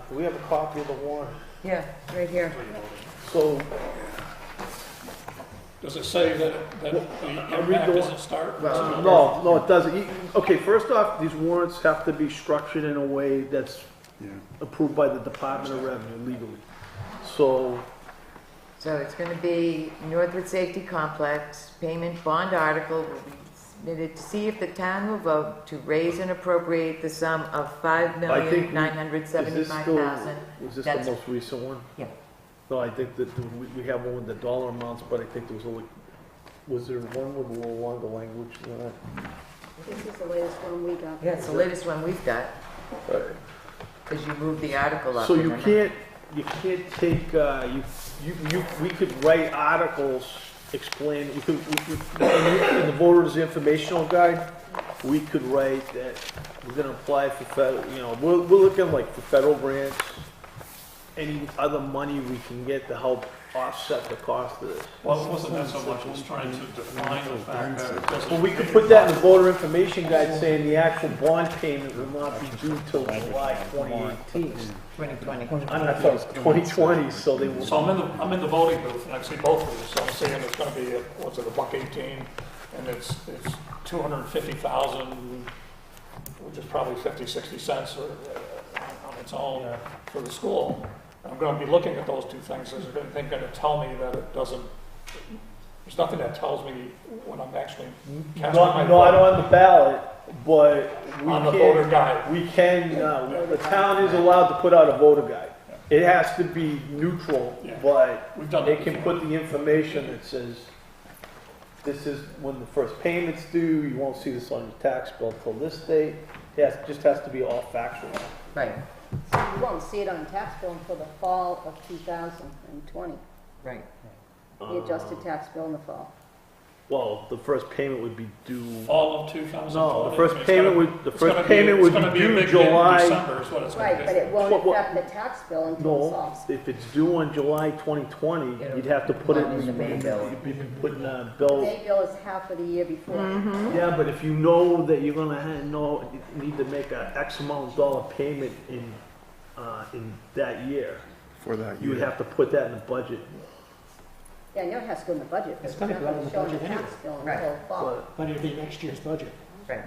Do we have a copy of the warrant? Yeah, right here. So, Does it say that the impact doesn't start? no, it doesn't. Okay, first off, these warrants have to be structured in a way that's approved by the Department of Revenue legally. So, It's going to be Northwood Safety Complex, payment bond article will be submitted to see if the town will vote to raise and appropriate the sum of $5,975,000. was this That's- the most recent one? Yeah. No, I think that we have one with the dollar amounts, but I think there was only, was there one with a little longer language than that? This is the latest one we got. Yeah, it's the latest one we've got, Right. because you moved the article up. So you remember? can't take, we could write articles explain, in the voters informational guide, we could write that we're gonna apply for federal, we're looking like for federal grants, any other money we can get to help offset the cost of this. Well, it wasn't that so much, it was trying to define the fact that it doesn't. Well, we could put that in the voter information guide saying the actual bond payment will not be due till July 2018. 2020. I'm sorry, 2020, so they will. So I'm in the voting booth, and I see both of these, so I'm seeing it's gonna be, what's it, $1.18, and it's 250,000, which is probably 50-60 cents on its own for the school. I'm gonna be looking at those two things, is anything gonna tell me that it doesn't, there's nothing that tells me when I'm actually casting my vote. Not on the ballot, but we On the voter guide. We can, the town is allowed to put out a voter guide. It has to be neutral, Yeah. but We've done they that can before. put the information that says, this is when the first payment's due, you won't see this on your tax bill till this date. Just has to be all factual. Right, So you won't see it on the tax bill until the fall of 2020, right. the adjusted tax bill in the fall. Well, the first payment would be due. Fall of 2020. No, the first payment would be due July. December is what it's gonna Right, be. but it won't What- affect the tax bill until the No, fall. if it's due on July 2020, you'd have to put it in the May bill. You'd be putting a bill. May bill is half of the year before. Yeah, but if you know that you're gonna need to make a X amount of dollar payment in that year, For that you would have to put that in the budget. Yeah, I know it has to go in the budget, but It's it's gonna not go going in to the show in the budget tax bill Right. until fall. But it'll be next year's budget. Right.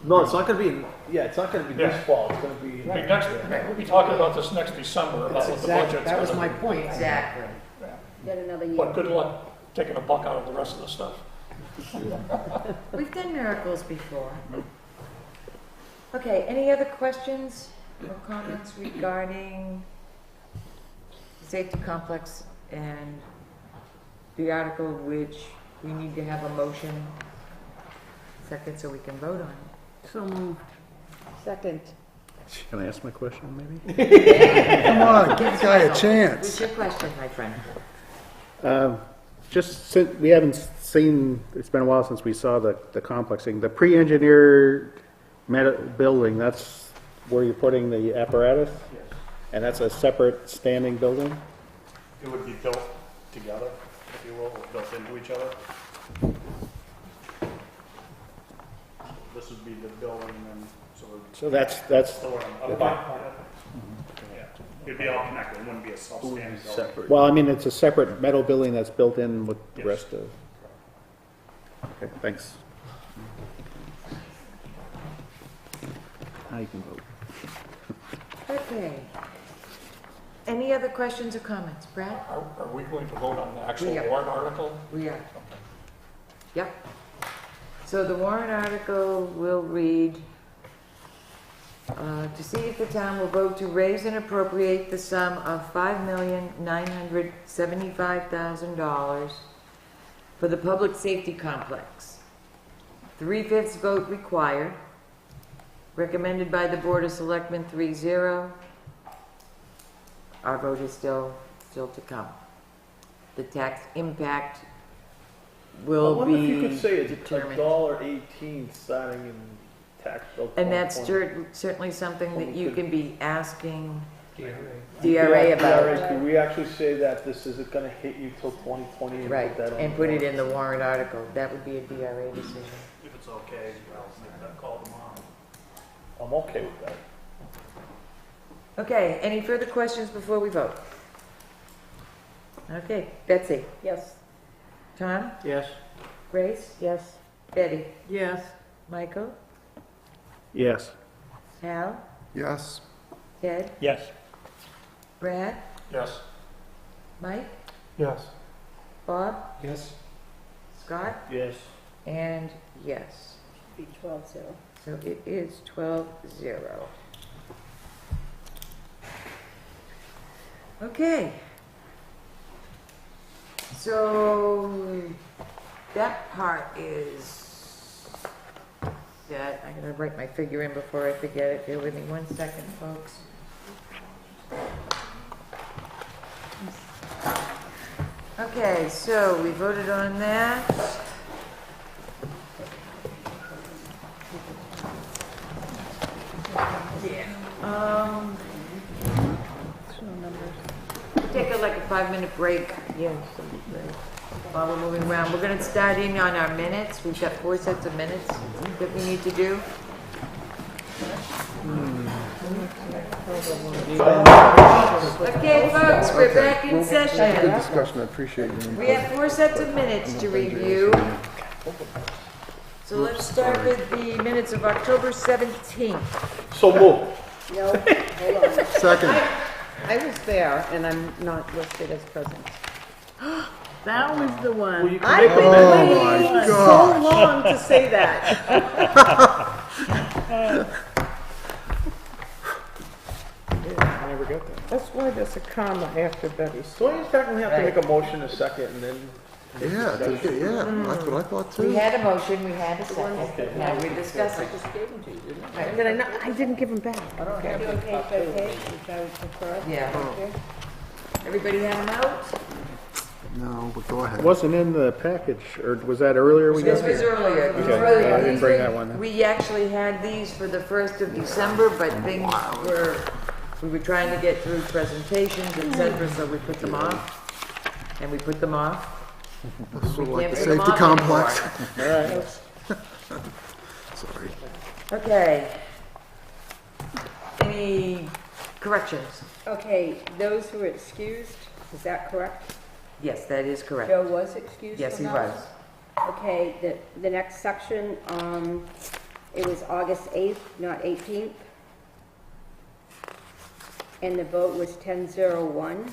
No, it's not gonna be, it's not gonna be this Yeah. fall, it's gonna be. We'll be talking about this next December, about That's what the budget's exactly, that was gonna my be. point. Exactly. Get another year. But good luck taking a buck out of the rest of the stuff. We've done miracles before. Okay, any other questions or comments regarding the safety complex and the article which we need to have a motion second so we can vote on it? So moved. Second. Can I ask my question, maybe? Come on, give the guy a What's chance. your question, my friend? Just since we haven't seen, it's been a while since we saw the complexing, the pre-engineered building, that's where you're putting the apparatus? Yes. And that's a separate standing building? It would be built together, if you will, or built into each other. This would be the building, and So that's, the one up by it. Yeah, it'd be all connected, it wouldn't be a self-standing building. Separate. well, I mean, it's a separate metal building that's built in with the Yes. rest of. Okay, thanks. Now you can vote. Okay. Any other questions or comments? Brad? Are we going to vote on the actual We are. warrant article? We are. Yep. So the warrant article will read, to see if the town will vote to raise and appropriate the sum of $5,975,000 for the public safety complex. 3/5 vote required. Recommended by the Board of Selectmen 3-0. Our vote is still to come. The tax impact I will wonder if you be could say it's determined. $1.18 starting in tax bill. And that's 2020. certainly something that you can be asking DRA. DRA about. DRA, could we actually say that this isn't gonna hit you till 2020 and Right, put that on? and the put it warrant? in the warrant article. That would be a DRA decision. If it's okay, I'll make that call tomorrow. I'm okay with that. Okay, any further questions before we vote? Okay, Betsy? Yes. Tom? Yes. Grace? Yes. Betty? Yes. Michael? Yes. Hal? Yes. Ted? Yes. Brad? Yes. Mike? Yes. Bob? Yes. Scott? Yes. And yes. Be 12-0. So it is 12-0. Okay. So that part is set. I'm gonna write my figure in before I forget it. Bear with me 1 second, folks. Okay, so we voted on that. Take like a 5-minute break Yes, that'd be great. while we're moving around. We're gonna start in on our minutes. We've got 4 sets of minutes that we need to do. Okay, folks, we're back in Good session. discussion, I appreciate your We input. have 4 sets of minutes to review. So let's start with the minutes of October 17th. So move. No, hold on. Second. I was there, and I'm not listed as present. That was the one. Well, you can I've make been a waiting so long to say that. I never get that. That's why there's a comma after Betty's. So you technically have to make a motion a second and then. Yeah, that's what I thought We too. had a motion, we had a second. Now we're discussing. Just gave them to you, didn't I? Did I not? I didn't give them back. You okay for page, which I would prefer? Yeah. Everybody had them out? No, but go ahead. Wasn't in the package, or was that earlier we got? This was earlier. This was Okay, earlier. I didn't bring These that were- one. We actually had these for the 1st of December, but things we were trying to get through presentations, et cetera, so we put them off. And we put them off. Sort of like can't the put them safety off complex. anymore. Sorry. Okay. Any corrections? Okay, those who are excused, is that correct? Yes, that is correct. Joe was excused Yes, from he that? was. Okay, the next section, it was August 8th, not 18th. And the vote was 10-0-1,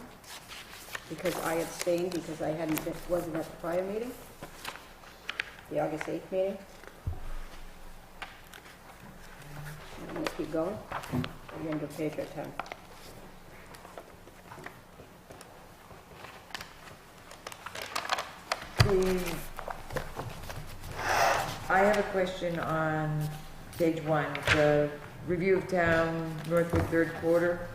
because I abstained, because I wasn't at the prior meeting, the August 8th meeting. I'm gonna keep going. We're gonna do page at a time. I have a question on page 1, the review of town Northwood 3rd quarter.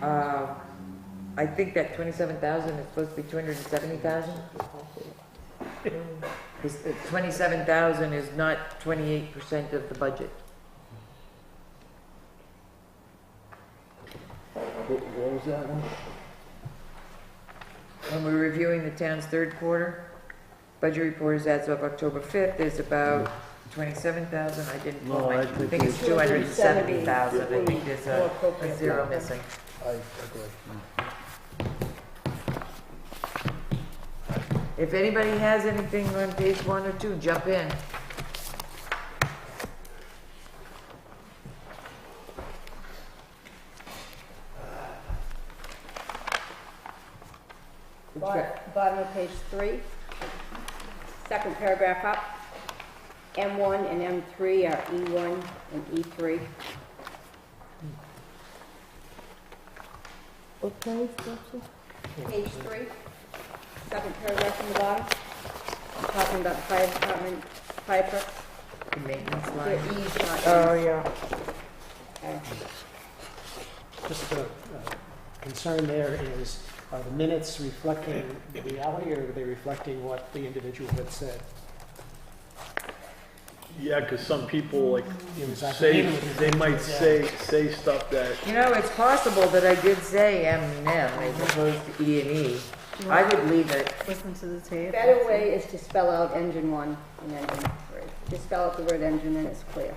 I think that 27,000 is supposed to be 270,000. Because 27,000 is not 28% of the budget. What was that one? When we're reviewing the town's 3rd quarter, budget report is as of October 5th, there's about 27,000, I didn't pull my, I think it's 270,000, I think there's a 0 missing. I agree. If anybody has anything on page 1 or 2, jump in. Bottom of page 3. second paragraph up. M1 and M3 are E1 and E3. What page, Betsy? Page 3, second paragraph from the bottom. Talking about the fire department, fire trucks. The maintenance The line. E's not Oh, E's. yeah. Okay. Just the concern there is, are the minutes reflecting the reality, or are they reflecting what the individual had said? Yeah, because some people like Exactly. they might say stuff that, You know, it's possible that I did say M and M as opposed to E and E. I would leave it. Listen to the tape. Better way is to spell out engine 1 and engine 3. Just spell out the word engine and it's clear.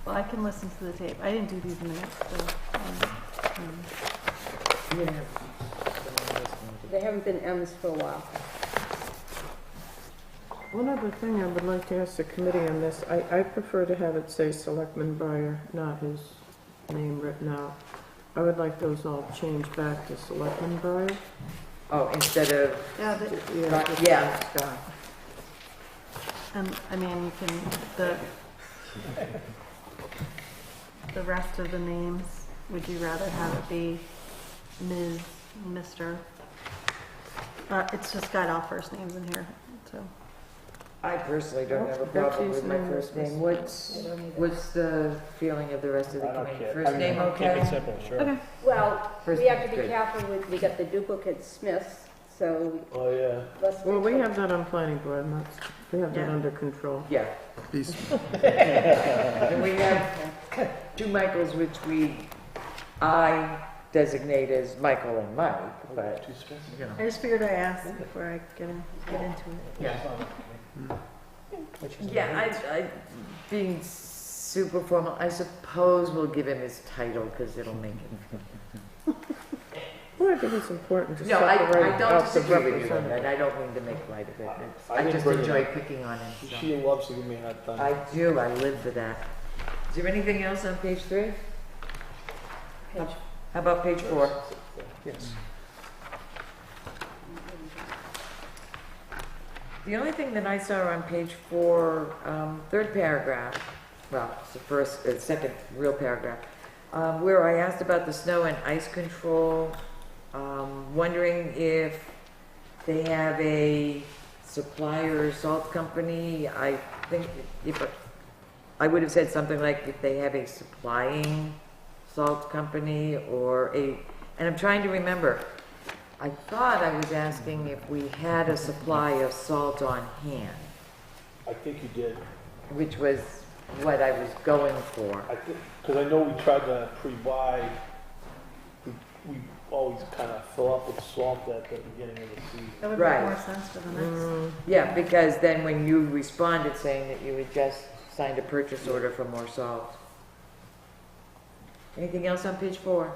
Well, I can listen to the tape. I didn't do these minutes, so. There haven't been M's for a while. One other thing I would like to ask the committee on this, I prefer to have it say Selectman Breyer, not his name written out. I would like those all changed back to Selectman Breyer. Oh, instead of, Yeah, just yeah. Scott. I mean, you can, the rest of the names, would you rather have it be Ms., Mr.? It's just got all first names in here, so. I personally don't have a problem with my first name. What's the feeling of the rest of the I don't committee? care. First name Keep okay? it simple, sure. Okay. Well, First we have to name's be good. careful with, we got the duplicate Smiths, so oh yeah. let's. Well, we have that on planning board, and we have that Yeah. under control. Yeah. These- And we have two Michaels, which I designate as Michael and Mike, but, you know. I just figured I asked before I get into it. Yeah. Which is Yeah, I, being super formal, I suppose we'll give him his title because it'll make him. Well, I think it's important to No, I separate don't out the disagree with you, representative. and I don't mean to make light of it. I I didn't just bring it enjoy up. picking on him. so. She loves to give me a hard time. I do, I live for that. Is there anything else on page 3? Page. How about page 4? Yes. The only thing that I saw on page 4, third paragraph, well, it's the second real paragraph, where I asked about the snow and ice control, wondering if they have a supplier salt company. I think if I would have said something like if they have a supplying salt company or and I'm trying to remember. I thought I was asking if we had a supply of salt on hand, I think you did. which was what I was going for. I think, because I know we tried to pre-buy, we always kind of fill up with salt at the beginning of the season. That would Right. make more sense for the next. Yeah, because then when you responded saying that you had just signed a purchase order for more salt. Anything else on page 4?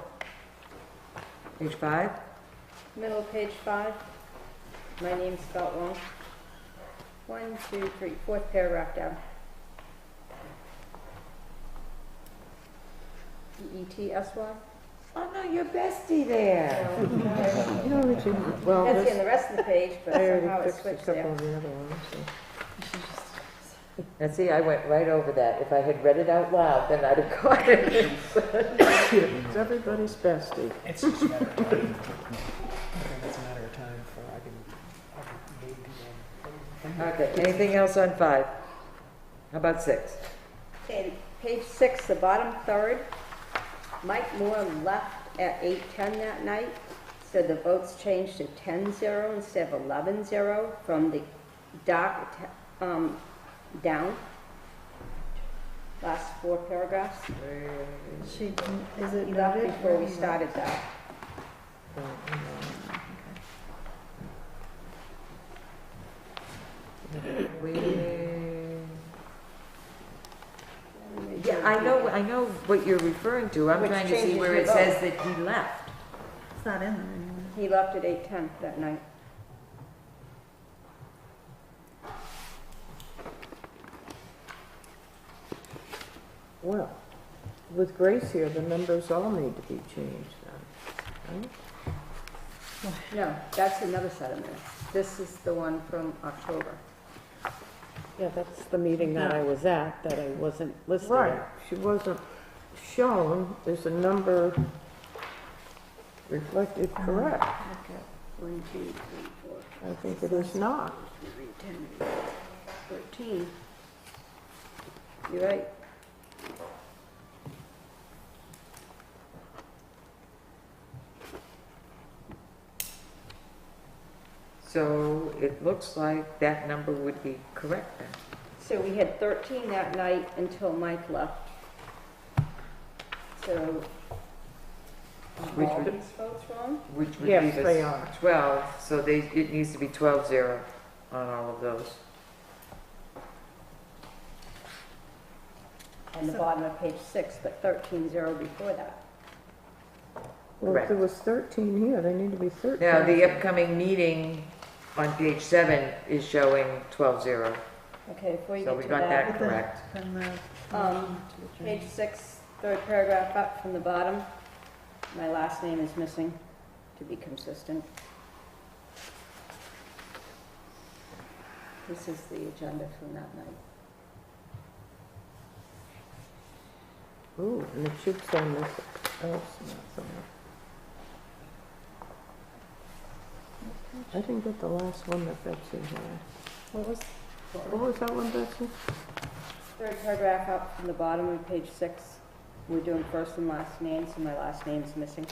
Page 5? Middle of page 5. My name's spelled wrong. 1, 2, 3, fourth paragraph down. E-E-T-S-Y? Oh no, you're bestie there. You know, Richie, well, That's in this, the rest of the page, but I already somehow it fixed a switched couple there. of the other ones, so. And see, I went right over that. If I had read it out loud, then I'd have caught it. It's everybody's bestie. It's just a matter of time. I think it's a matter of time for, I can maybe do one. Okay, anything else on 5? How about 6? Okay, page 6, the bottom third. Mike Moore left at 8:10 that night. Said the votes changed to 10-0 instead of 11-0 from the dock down. Last 4 paragraphs. Is it He left noted? before we started that. Yeah, I know what you're referring to. I'm Which trying to see changes where your it says vote. that he left. It's not in there anymore. He left at 8:10 that night. Well, with Grace here, the numbers all need to be changed then, right? No, that's another set of minutes. This is the one from October. Yeah, that's the meeting that I was at, that I wasn't listed Right, at. she wasn't shown, there's a number reflected correct. 1, 2, 3, 4, I think it is not. 10, 13. You're right. So it looks like that number would be correct then. So we had 13 that night until Mike left. So, Which are all would- these votes wrong? Which would Yes, leave they us are. 12, so it needs to be 12-0 on all of those. On the bottom of page 6, but 13-0 before that. Well, if there was 13 here, they need to be 13. Now, the upcoming meeting on page 7 is showing 12-0, Okay, before you so get we to got that that, correct. page 6, third paragraph up from the bottom, my last name is missing, to be consistent. This is the agenda from that night. Ooh, and it should say this, else, not somewhere. I didn't get the last one that Betsy had. What was that one, Betsy? Third paragraph up from the bottom of page 6, we're doing first and last names, and my last name's missing.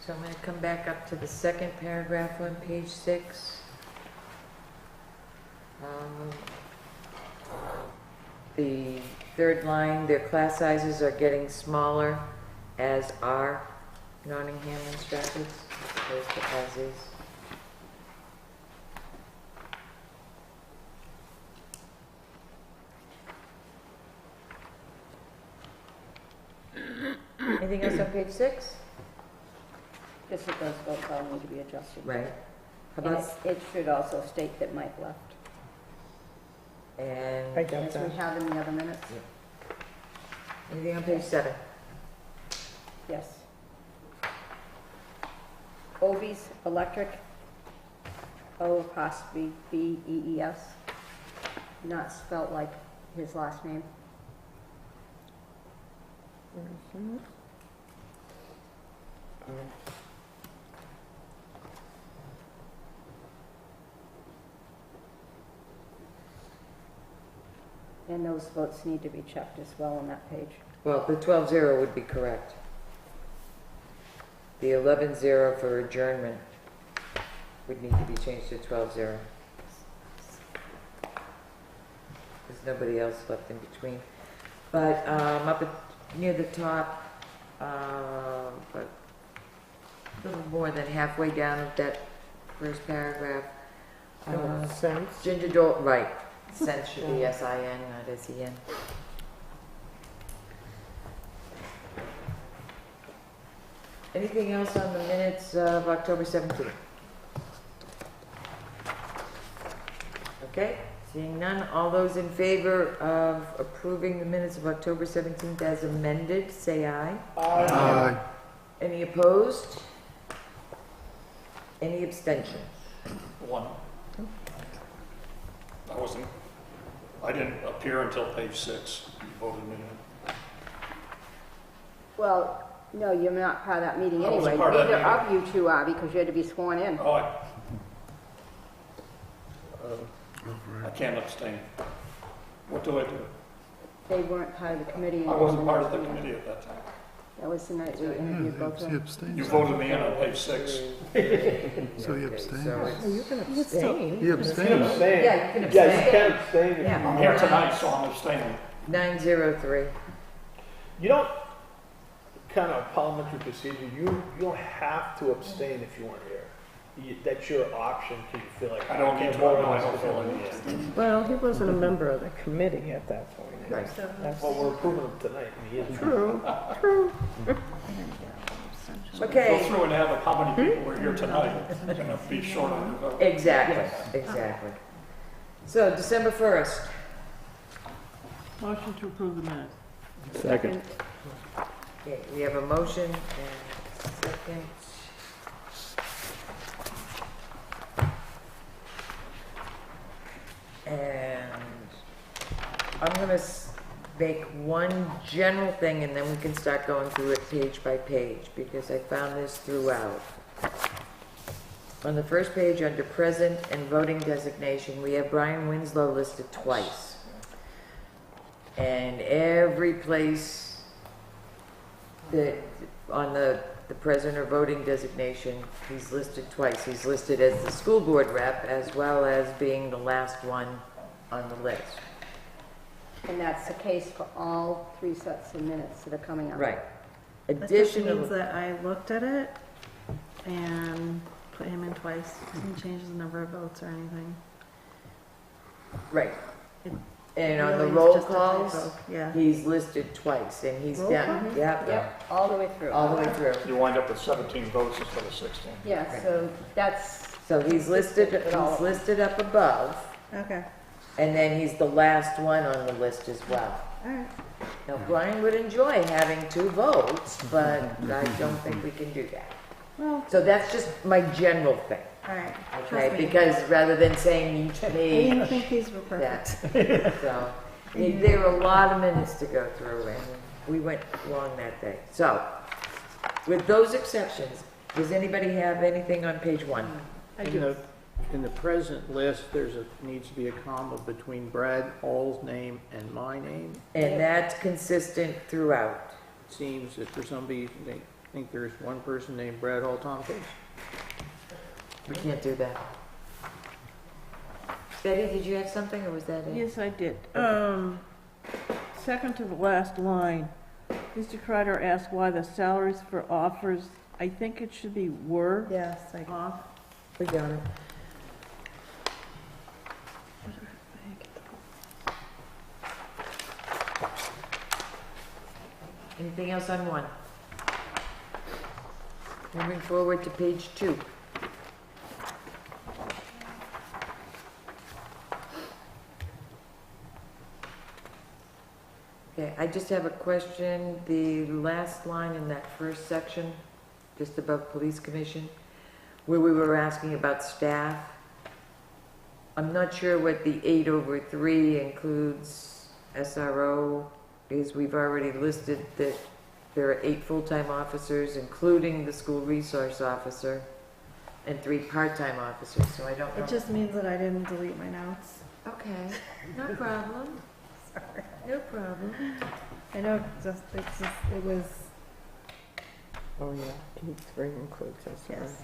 So I'm going to come back up to the second paragraph on page 6. The third line, their class sizes are getting smaller, as are Nottingham and Stratford's, opposed to as is. Anything else on page 6? Just that those votes all need to be adjusted. Right. How And about, it should also state that Mike left, and I got as we that. have in the other minutes. anything on page 7? Yes. Ovies Electric, O''B''E''S, not spelt like his last name. Where is that? And those votes need to be checked as well on that page. Well, the 12-0 would be correct. The 11-0 for adjournment would need to be changed to 12-0. There's nobody else left in between. But up near the top, but a little more than halfway down of that first paragraph, Sense. Ginger Dole, right, sense should be S-I-N, not S-E-N. Anything else on the minutes of October 17th? Okay, seeing none, all those in favor of approving the minutes of October 17th as amended, say aye. Aye. Any opposed? Any abstentions? One. I didn't appear until page 6. You voted me in. Well, no, you're not part of that meeting I wasn't anyway. part of that Neither of you two are, because you had to be sworn in. Oh, I can't abstain. What do I do? They weren't part of the committee. I wasn't part of the committee at that time. That was the night we interviewed both of He them. abstained. You voted me in on page 6. So he abstained. So it's- Oh, you can abstain. He abstained. Yeah, you can abstain. Yeah, you can abstain. if Yeah. you I'm want. here tonight, so I'm abstaining. 903. You don't, kind of parliamentary procedure, you don't have to abstain if you weren't here. That's your option, because you feel like. I don't need to, more I or don't less feel to like do it. Well, he wasn't a member of the committee at that point. Right. That's Well, we're approving them tonight, and he is. true, true. But Okay. Go through and add up how many people were here tonight, it's gonna be short on your vote. Exactly, exactly. So, December 1st. Motion to approve the minutes. Second. Okay, we have a motion and a second. And I'm gonna make one general thing and then we can start going through it page by page because I found this throughout. On the first page under present and voting designation, we have Brian Winslow listed twice. And every place that on the present or voting designation, he's listed twice. He's listed as the school board rep as well as being the last one on the list. And that's the case for all 3 sets of minutes that are coming up. Right. That just Additional, means that I looked at it and put him in twice. Didn't change the number of votes or anything. right. It And on the really is roll just a calls, typo. Yeah. he's listed twice and he's Roll down, call? yep, Yep, all the way through. all the way through. You wind up with 17 votes instead of 16. Yeah, so that's, So he's listed All- up above, Okay. and then he's the last one on the list as well. All right. Now, Brian would enjoy having 2 votes, but I don't think we can do that. Well, So that's just my general thing, all right. okay? Trust me. Because rather than saying each I didn't page, think these were perfect. that, so, there were a lot of minutes to go through, and we went long that day. So, with those exceptions, does anybody have anything on page 1? In the present list, needs to be a comma between Brad Hall's name and my name. And that's consistent throughout. It seems that for some reason, they think there's one person named Brad Hall Tompkins. We can't do that. Betty, did you have something, or was that it? Yes, I did. Second to the last line, Mr. Kreider asked why the salaries for offers, I think it should be were Yes, I off. We got it. Anything else on 1? Moving forward to page 2. Okay, I just have a question. The last line in that first section, just above police commission, where we were asking about staff. I'm not sure what the 8/3 includes SRO, because we've already listed that there are 8 full-time officers, including the school resource officer, and 3 part-time officers, so I don't know. It just means that I didn't delete my notes. Okay, no problem. Sorry. No problem. I know, it was, Oh, yeah, page 3 includes this. yes.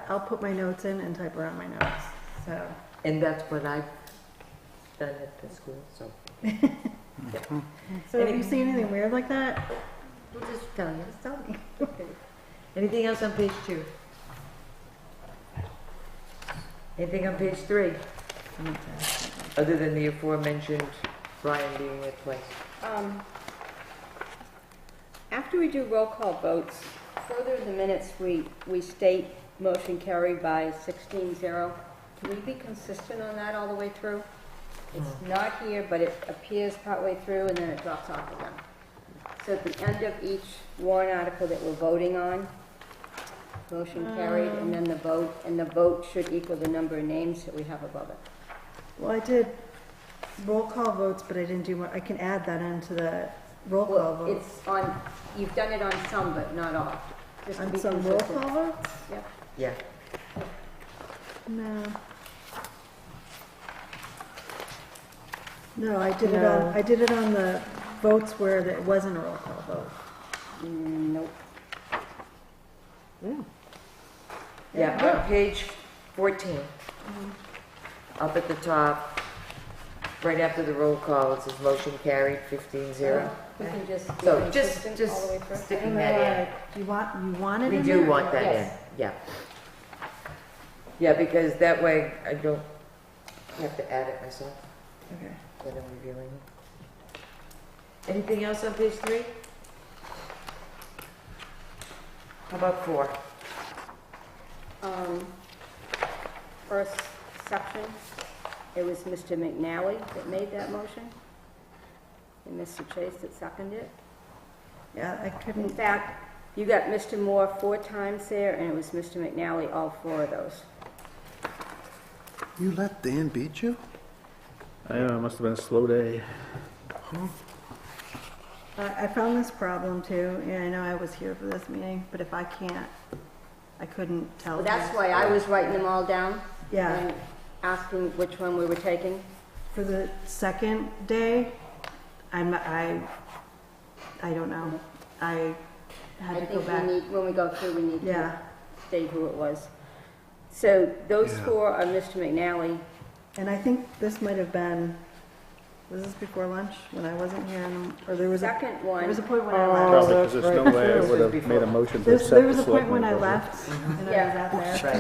I'll put my notes in and type around my notes, so. And that's what I've done at the school, so. So if you see anything weird like that, We'll just tell you. just tell me. Anything else on page 2? Anything on page 3? Other than the aforementioned Brian being there twice. after we do roll call votes, further in the minutes, we state motion carried by 16-0. Can we be consistent on that all the way through? It's not here, but it appears partway through and then it drops off again. So at the end of each warrant article that we're voting on, motion carried, and then the vote should equal the number of names that we have above it. Well, I did roll call votes, but I didn't do, I can add that into the roll call Well, votes. it's on, you've done it on some, but not all. Just to On be some roll consistent. call votes? Yep. Yeah. No. No, I did it on the votes where it wasn't a roll call vote. Nope. Yeah, on page 14, up at the top, right after the roll call, it says motion carried, 15-0. We can just be So just consistent all the way through. sticking that You want it in. We in do there? want that in, Yes. yeah. Yeah, because that way I don't have to add it myself Okay. when I'm reviewing it. Anything else on page 3? How about 4? First section, it was Mr. McNally that made that motion, and Mr. Chase that seconded it. Yeah, I In couldn't, fact, you got Mr. Moore 4 times there, and it was Mr. McNally all 4 of those. You let Dan beat you? I know, it must have been a slow day. I found this problem too, and I know I was here for this meeting, but if I can't, I couldn't tell. Well, that's you. why I was writing them all down. Yeah. And asking which one we were taking. For the second day, I don't know. I had I to go think back. we need, when we go through, we need to Yeah, state who it was. So those Yeah. 4 are Mr. McNally. and I think this might have been, was this before lunch when I wasn't here? Or there was a, Second there one, was a point when I Oh, left. Probably, that's because there's right. no way I would have made a motion to accept There was the a point when I selectmen left and I Yeah. was out there.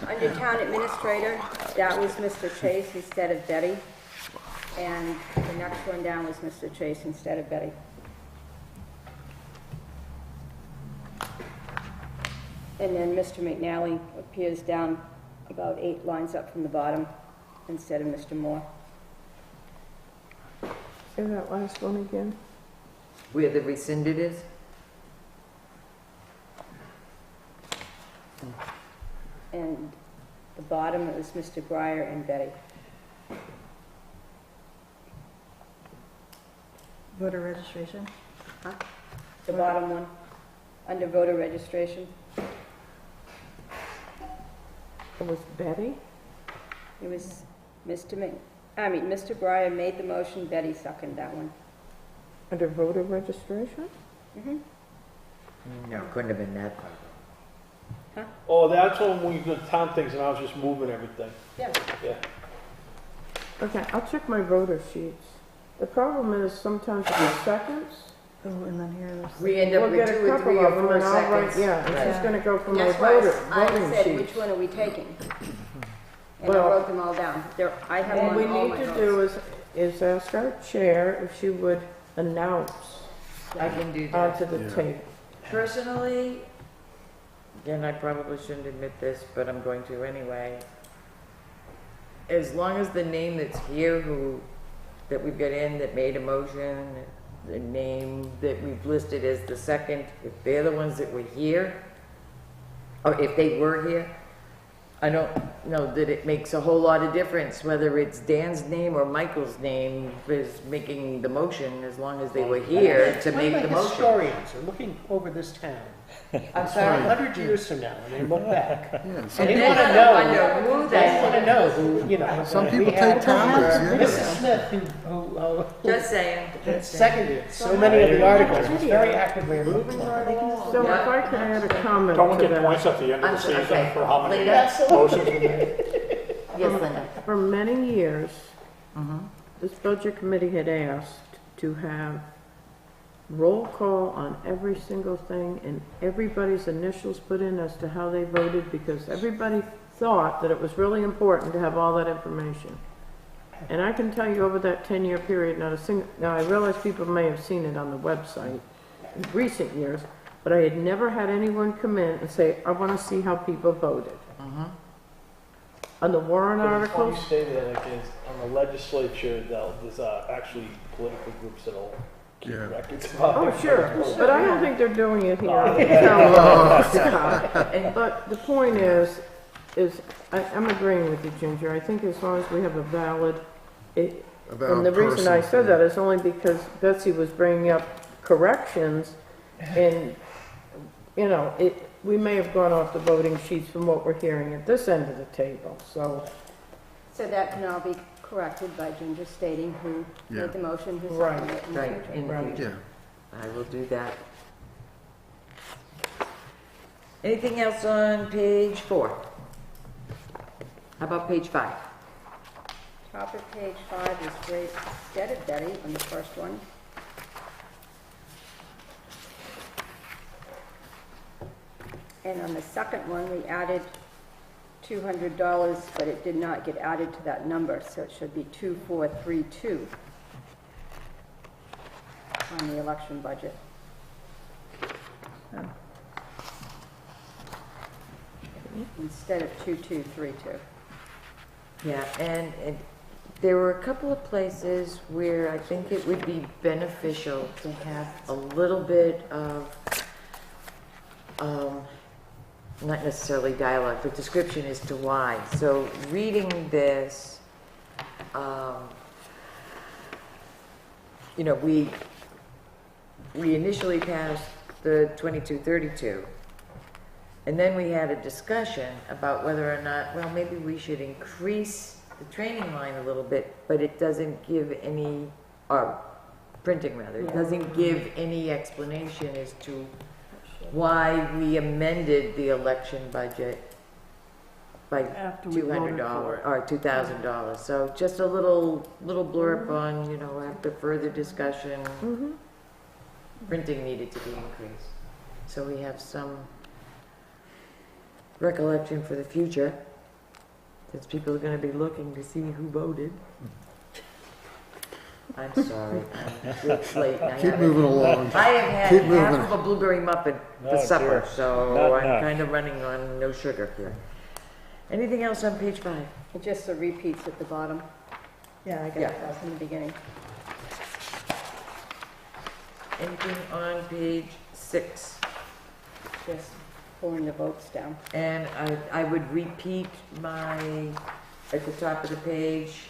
Right. under town administrator, that was Mr. Chase instead of Betty. And the next one down was Mr. Chase instead of Betty. And then Mr. McNally appears down about 8 lines up from the bottom instead of Mr. Moore. Say that last one again. Where the rescinded is? And the bottom, it was Mr. Breyer and Betty. Voter registration. Huh? The bottom one, under voter registration. It was Betty? It was Mr. Breyer made the motion, Betty seconded that one. Under voter registration? Mhm. No, couldn't have been that far. Oh, that's when we did town things and I was just moving everything. Yeah. Yeah. Okay, I'll check my voter sheets. The problem is sometimes the seconds, Oh, and then here there's. We end up we'll with get a 2 or 3 couple or of them 4 and I'll write, seconds. yeah, it's Right. just gonna go from my That's why voting I said, sheets. which one are we taking? And I Well- wrote them all down. There, I have What them we on all need my to votes. do is ask our chair if she would announce I can do that. onto the Yeah. tape. Personally, and I probably shouldn't admit this, but I'm going to anyway. As long as the name that's here that we've got in, that made a motion, the name that we've listed as the second, if they're the ones that were here, or if they were here, I don't know that it makes a whole lot of difference whether it's Dan's name or Michael's name is making the motion, as long as they were here to make the motion. Historians are looking over this town. I'm sorry? 100 years from now, and they look back. Yeah, And some, they they're want to gonna know, wonder who they that want to know who, you know. some we people had take timers, yeah. Mrs. Smith, who Just saying. Just saying. seconded so many of the articles, was very actively involved. So if I can add a comment Don't we to get that. points at the end of I'm the sorry, season okay. for how many Linda? motions we made? Yes, Linda. For many years, Mm-hmm. this budget committee had asked to have roll call on every single thing and everybody's initials put in as to how they voted because everybody thought that it was really important to have all that information. And I can tell you over that 10-year period, now I realize people may have seen it on the website in recent years, but I had never had anyone come in and say, I want to see how people voted. On the warrant But before you articles, say that, like, is on the legislature, there's actually political groups that'll keep Yeah. records about oh, it. sure, but I don't think they're doing it here. But the point is I'm agreeing with you, Ginger. I think as long as we have a valid, and the reason I said that is only because Betsy was bringing up corrections, and, you know, we may have gone off the voting sheets from what we're hearing at this end of the table, so. So that can all be corrected by Ginger stating who Yeah. made the motion, who Right. seconded it. in the Right, future. in the Right. future. Yeah. I will do that. Anything else on page 4? How about page 5? Top of page 5 is raised instead of Betty on the first one. And on the second one, we added $200, but it did not get added to that number, so it should be 2432 on the election budget. instead of 2232. Yeah, and there were a couple of places where I think it would be beneficial to have a little bit of, not necessarily dialogue, but description as to why. So reading this, you know, we initially passed the 2232, and then we had a discussion about whether or not, well, maybe we should increase the training line a little bit, but it doesn't give any, or printing rather, it doesn't give any explanation as to why we amended the election budget by After we voted $200 for it. or $2,000. So just a little blurb on, you know, after further discussion, printing needed to be increased. So we have some recollection for the future, since people are going to be looking to see who voted. I'm sorry, it's late. And I Keep haven't- moving along. I have Keep had half moving. of a blueberry muffin for Oh, supper, dear. so Not I'm enough. kind of running on no sugar here. Anything else on page 5? And just the repeats at the bottom, Yeah, I got Yeah. that. that's in the beginning. Anything on page 6? Just pulling the votes down. And I would repeat at the top of the page,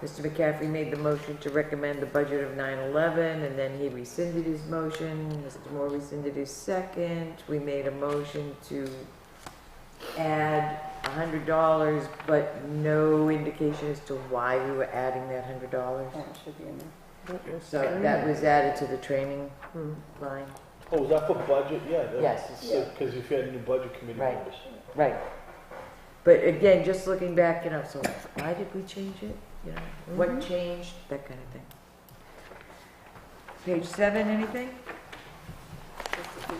Mr. McCaffrey made the motion to recommend the budget of 9/11, and then he rescinded his motion. Mr. Moore rescinded his second. We made a motion to add $100, but no indication as to why we were adding that $100. Oh, it should be in there. So that was added to the training line. Oh, was that for budget? Yeah. Yes. Because if you had new budget committee Right. members. Right. But again, just looking back, you know, so why did we change it? You know, what changed? That kind of thing. Page 7, anything? Just to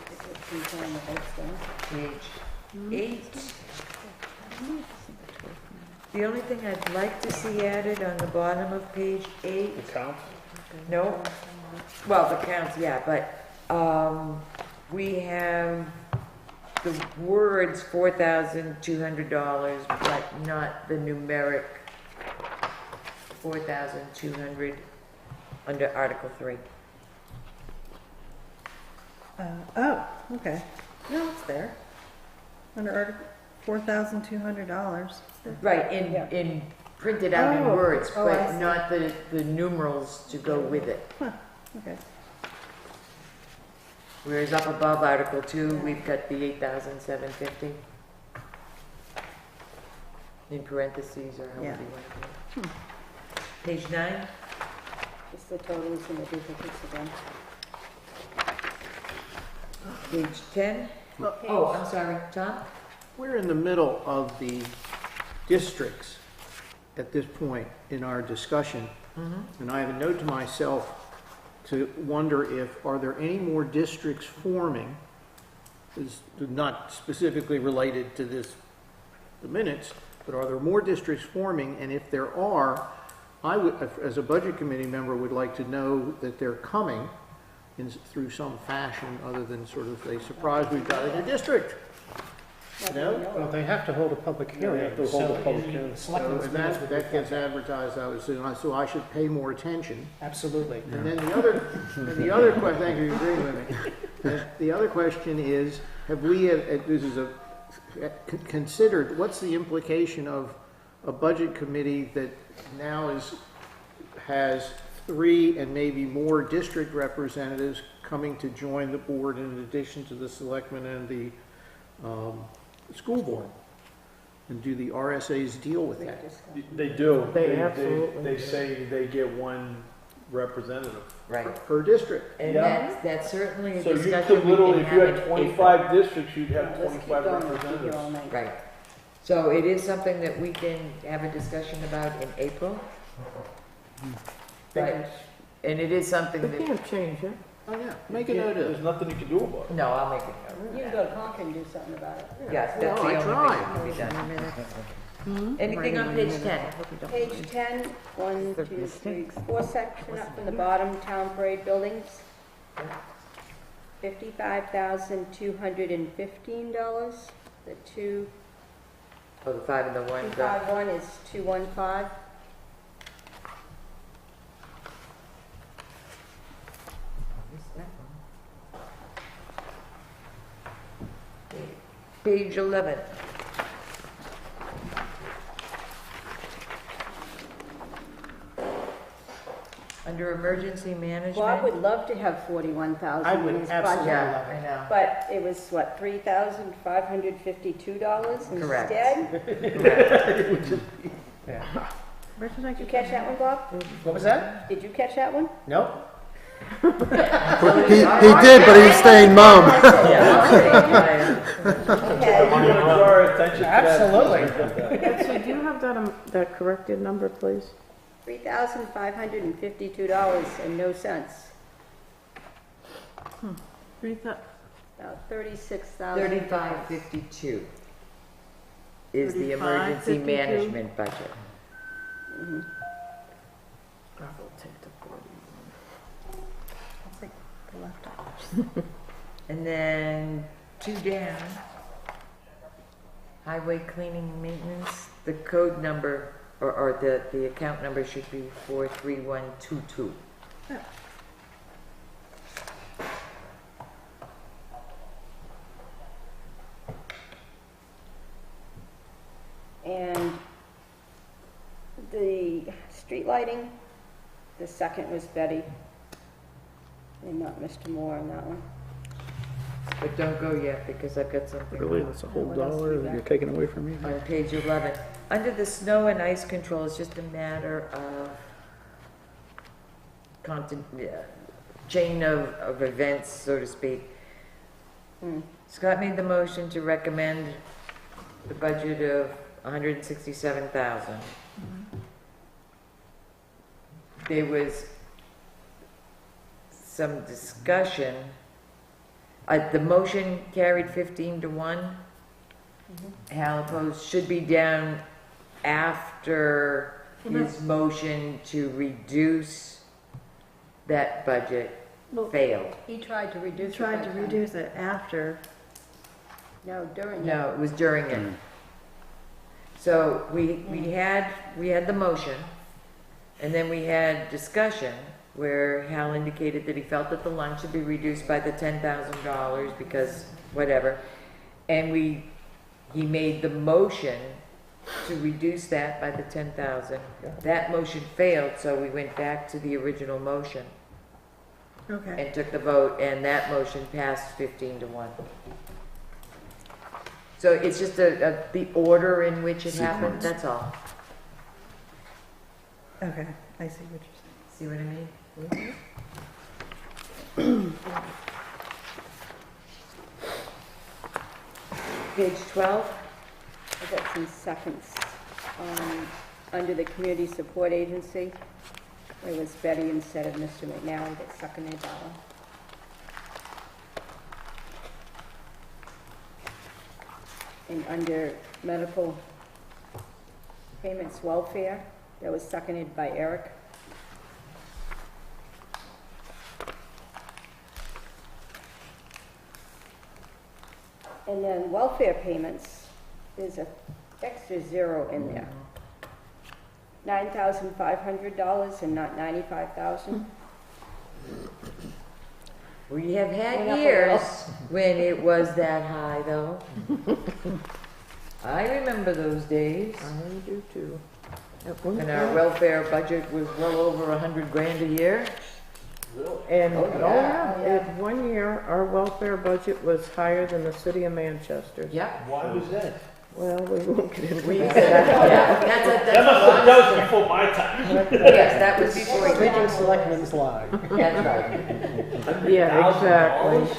keep pulling the votes down. Page 8. The only thing I'd like to see added on the bottom of page 8, The counts? no, well, the counts, yeah, but we have the words $4,200, but not the numeric 4,200 under Article 3. Oh, okay. No, it's there. Under Article, $4,200. Right, in printed out in Oh. words, Oh, I but see. not the numerals to go with it. Okay. Whereas up above Article 2, we've got the 8,750 in parentheses or however Yeah. you want to do it. Page 9, Just the totals and the duplicates again. page 10. Oh, I'm sorry, Tom? We're in the middle of the districts at this point in our discussion. And I have a note to myself to wonder if, are there any more districts forming? This is not specifically related to this, the minutes, but are there more districts forming? And if there are, I would, as a budget committee member, would like to know that they're coming through some fashion other than sort of a surprise, we've got a new district. No? they have to hold a public hearing. They have to hold a public hearing. So that gets advertised, I would assume, so I should pay more attention. Absolutely. And then the other question, thank you for agreeing with me. The other question is, have we, this is considered, what's the implication of a budget committee that now has 3 and maybe more district representatives coming to join the board in addition to the selectmen and the school board? And do the RSAs deal with that? They do. They absolutely They do. say they get one representative. Right. Per district? And Yeah. that's certainly a So you discussion could we literally, can if you have had in April. 25 districts, you'd have Let's keep 25 going, we'll be here representatives. all night. Right. So it is something that we can have a discussion about in April. Right. And it is something We that, can't change it. Oh, yeah, make a note of it. There's nothing you can do about it. no, I'll make a note. You can go to Concord and do something about it. Yes, that's the I only tried. thing that can be done. Anything on page 10? Page 10, 1, 2, 3, 4 section up from the bottom, town parade buildings. $55,215. The two Oh, the 5 and the 1. 251 is 215. Page 11. Under emergency management. Bob would love to have 41,000 I in would his absolutely budget. love I it. know. But it was, what, $3,552 Correct. instead? Where did I Did you get catch that one, Bob? What was that? Did you catch that one? Nope. He did, but he was staying mum. Okay. Absolutely. Betsy, do you have that corrected number, please? $3,552 and no cents. About 36,000. 3552 is the 35, emergency 52. management budget. Mhm. I will take the 41. I'll take the leftovers. And then 2 down, highway cleaning and maintenance, the code number, or the account number should be 43122. And the street lighting, the second was Betty, and not Mr. Moore on that one. But don't go yet, because I've got something Really, that's a whole What else do dollar you that got? you're taking away from me? on page 11. Under the snow and ice control, it's just a matter of chain of events, so to speak. Hmm. Scott made the motion to recommend the budget of 167,000. There was some discussion. The motion carried 15 to 1. Hal opposed, should be down after his motion to reduce that budget failed. He tried to reduce it. Tried that to time. reduce it after. No, during it. No, it was during it. So we had the motion, and then we had discussion where Hal indicated that he felt that the lunch should be reduced by the $10,000 because whatever. And he made the motion to reduce that by the 10,000. That motion failed, so we went back to the original motion Okay. and took the vote, and that motion passed 15 to 1. So it's just the order in which it happened, that's all. Okay, I see what you're See what I mean? Page 12. I got some seconds. Under the Community Support Agency, it was Betty instead of Mr. McNally that seconded that one. And under medical payments welfare, that was seconded by Eric. And then welfare payments, there's a extra zero in there. $9,500 and not $95,000. We have Went had up a years little. when it was that high, though. I remember those days. I do too. And our welfare budget was well over $100,000 a year. And, Oh, yeah. in 1 year, our welfare budget was higher than the city of Manchester. Yep. Why was that? Well, we won't get into We that. yeah, That was before my time. Yes, that was before you. Regional Selectmen's Live. That's right. Yeah, exactly.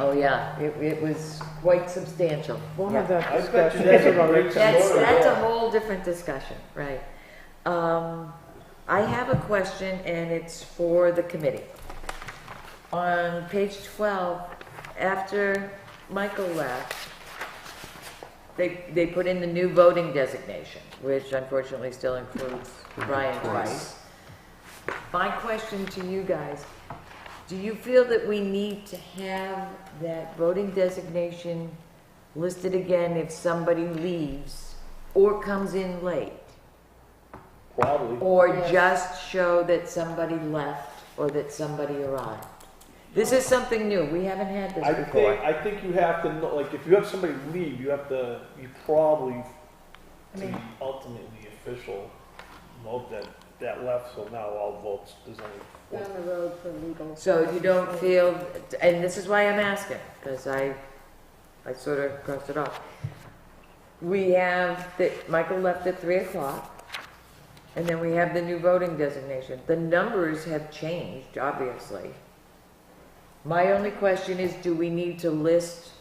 Oh, yeah, it was quite substantial. We'll Yeah. have that I bet you discussion. that's at a another great time. That's a whole different discussion, right. I have a question, and it's for the committee. On page 12, after Michael left, they put in the new voting designation, which unfortunately still includes Brian Price. My question to you guys, do you feel that we need to have that voting designation listed again if somebody leaves or comes in late? Probably. Or Yes. just show that somebody left or that somebody arrived? This is something new. We haven't had this before. I think you have to know, like, if you have somebody leave, you probably, to be ultimately official, vote that left, so now all votes, there's only Down the road for legal. So you don't feel, and this is why I'm asking, because I sort of crossed it off. We have that Michael left at 3 o'clock, and then we have the new voting designation. The numbers have changed, obviously. My only question is, do we need to list,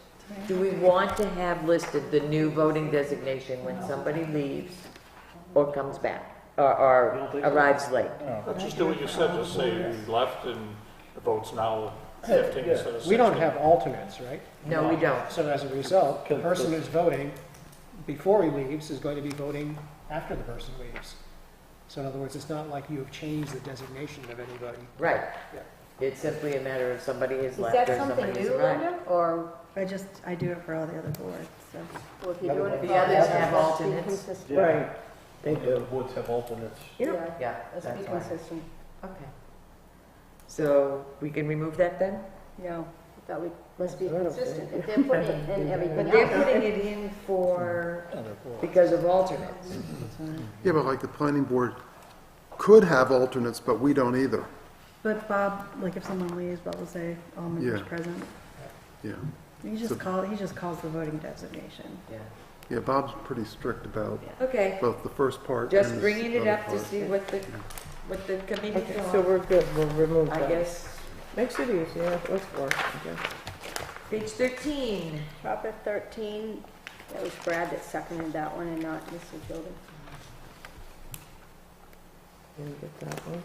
do we want to have listed the new voting designation when somebody leaves or comes back, or arrives late? Let's just do what you said, just say you left and the vote's now 15 instead of 16. We don't have alternates, right? No, we don't. So as a result, the person who's voting before he leaves is going to be voting after the person leaves. So in other words, it's not like you have changed the designation of anybody. Right. Yeah. It's simply a matter of somebody has Is left that or something somebody has new, arrived. Linda, or, I do it for all the other boards, so. well, if you're doing it The for all others the have others, let's be alternates. consistent. Right, they The do. boards have alternates. Yeah, Yeah, let's that's be fine. consistent. Okay. So we can remove that then? No, I thought we, let's be I don't consistent. think- If they're putting it in everything But they're else. putting it in for, because of alternates. Yeah, but like the planning board could have alternates, but we don't either. But Bob, like if someone leaves, Bob will say, all members Yeah. present. Yeah. He just calls the voting designation. Yeah. Yeah, Bob's pretty strict about Okay, both the first part just and bringing it other up to part. see what the committee Okay, can so offer. we're good, we'll remove I that. guess, Makes it easier, let's work, I guess. page 13. Chapter 13, that was Brad that seconded that one and not Mr. Jordan. Didn't get that one.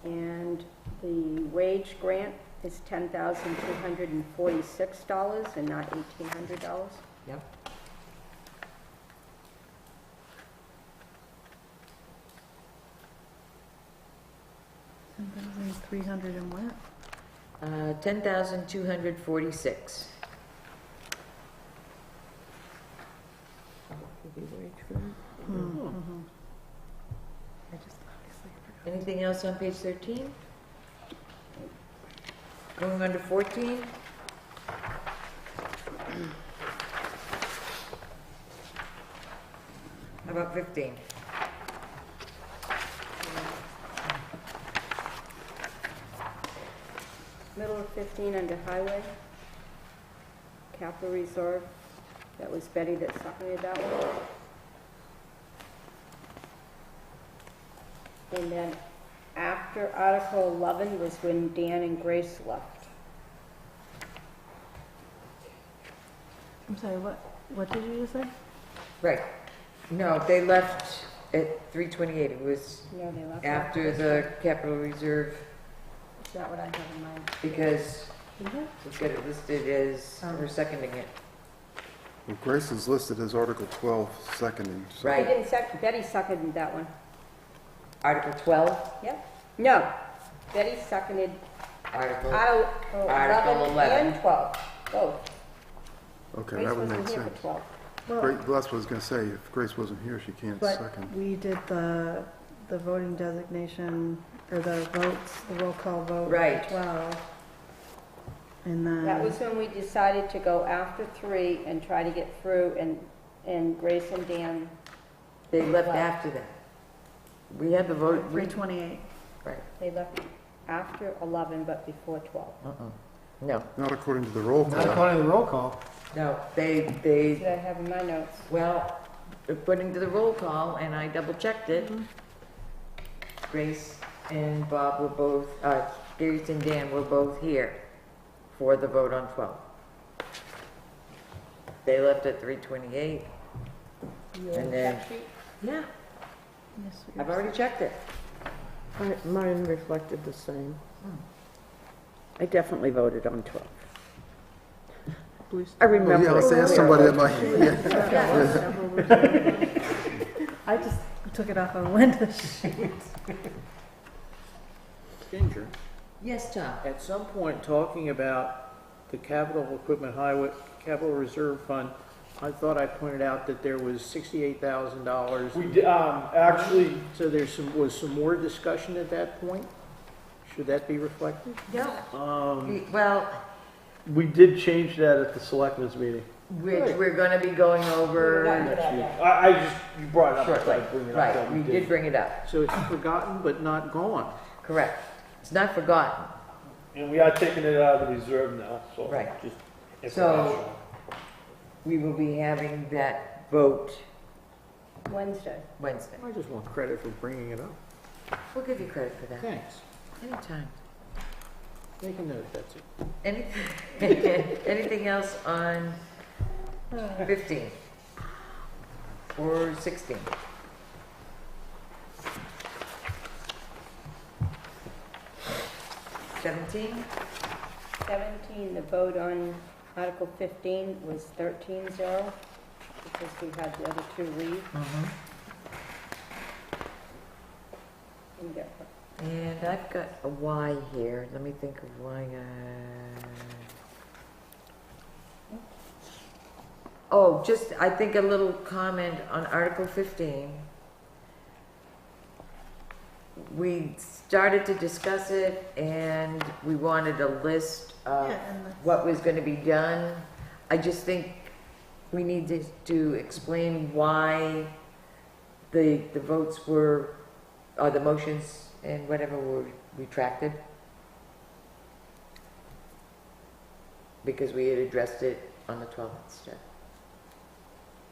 And the wage grant is $10,246 and not $1,800. Yep. $10,300 and what? 10,246. Could be wage grant. Mm-hmm. I just obviously forgot. Anything else on page 13? Going on to 14? How about 15? Middle of 15 under highway, capital reserve, that was Betty that seconded that one. And then after Article 11 was when Dan and Grace left. I'm sorry, what did you just say? Right. No, they left at 3:28. It was No, they left. after the capital reserve Is that what I have in mind? because we've got it listed as, Oh. we're seconding it. Well, Grace is listed as Article 12 seconding. So. I Right. didn't Betty seconded that one. Article 12, Yep. No, Betty seconded Article, Article Article 11. and 12, both. Okay, Grace that would make wasn't here sense. for 12. Well, that's what I was going to say. If Grace wasn't here, she can't But second. we did the voting designation, or the votes, the roll call vote. Right. For 12. And then. That was when we decided to go after 3 and try to get through, and Grace and Dan, They left after that. We had the vote. 328. Right. they left after 11 but before 12. No, Not according to the roll Not call. according to the roll call. no, they, Did I have in my notes? well, according to the roll call, and I double checked it, Grace and Bob were both, Grace and Dan were both here for the vote on 12. They left at 3:28. And then, yeah, Yes, I've already checked it. Mine reflected the same. I definitely voted on 12. Please. I remember. Oh, yeah, let's ask somebody that might. I just took it off on Linda's sheet. Ginger. Yes, Tom? At some point, talking about the capital equipment highway, capital reserve fund, I thought I pointed out that there was $68,000. We did, actually, So was some more discussion at that point? Should that be reflected? No. um, we did change that at the selectmen's meeting. Which we're gonna be going over Next week. I just, you brought it up, I shortly. thought I'd bring it up. Right, that we did bring it up. So it's forgotten but not gone. Correct. It's not forgotten. And we are taking it out of the reserve now, so. Right. Just So- informational. We will be having that vote Wednesday. Wednesday. I just want credit for bringing it up. We'll give you credit for that. Thanks. Anytime. Make a note, that's it. Anything else on 15 or 16? $17? 17, the vote on Article 15 was 13-0, because we had the other two leave. And get- And I've got a Y here. Let me think of why. Oh, just, I think a little comment on Article 15. We started to discuss it and we wanted a list of what was going to be done. I just think we need to explain why the votes were, or the motions and whatever were retracted. Because we had addressed it on the 12th instead.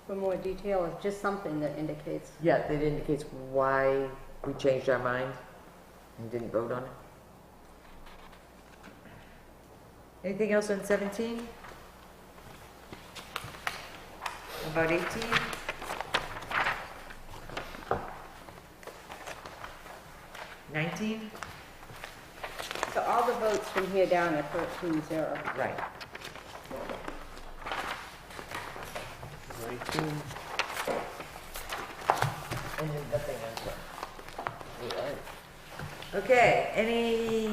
For more detail, or just something that indicates. Yeah, that indicates why we changed our mind and didn't vote on it. Anything else on 17? About 18? $19? So all the votes from here down are 13-0. Right. 19. And then nothing else. Okay,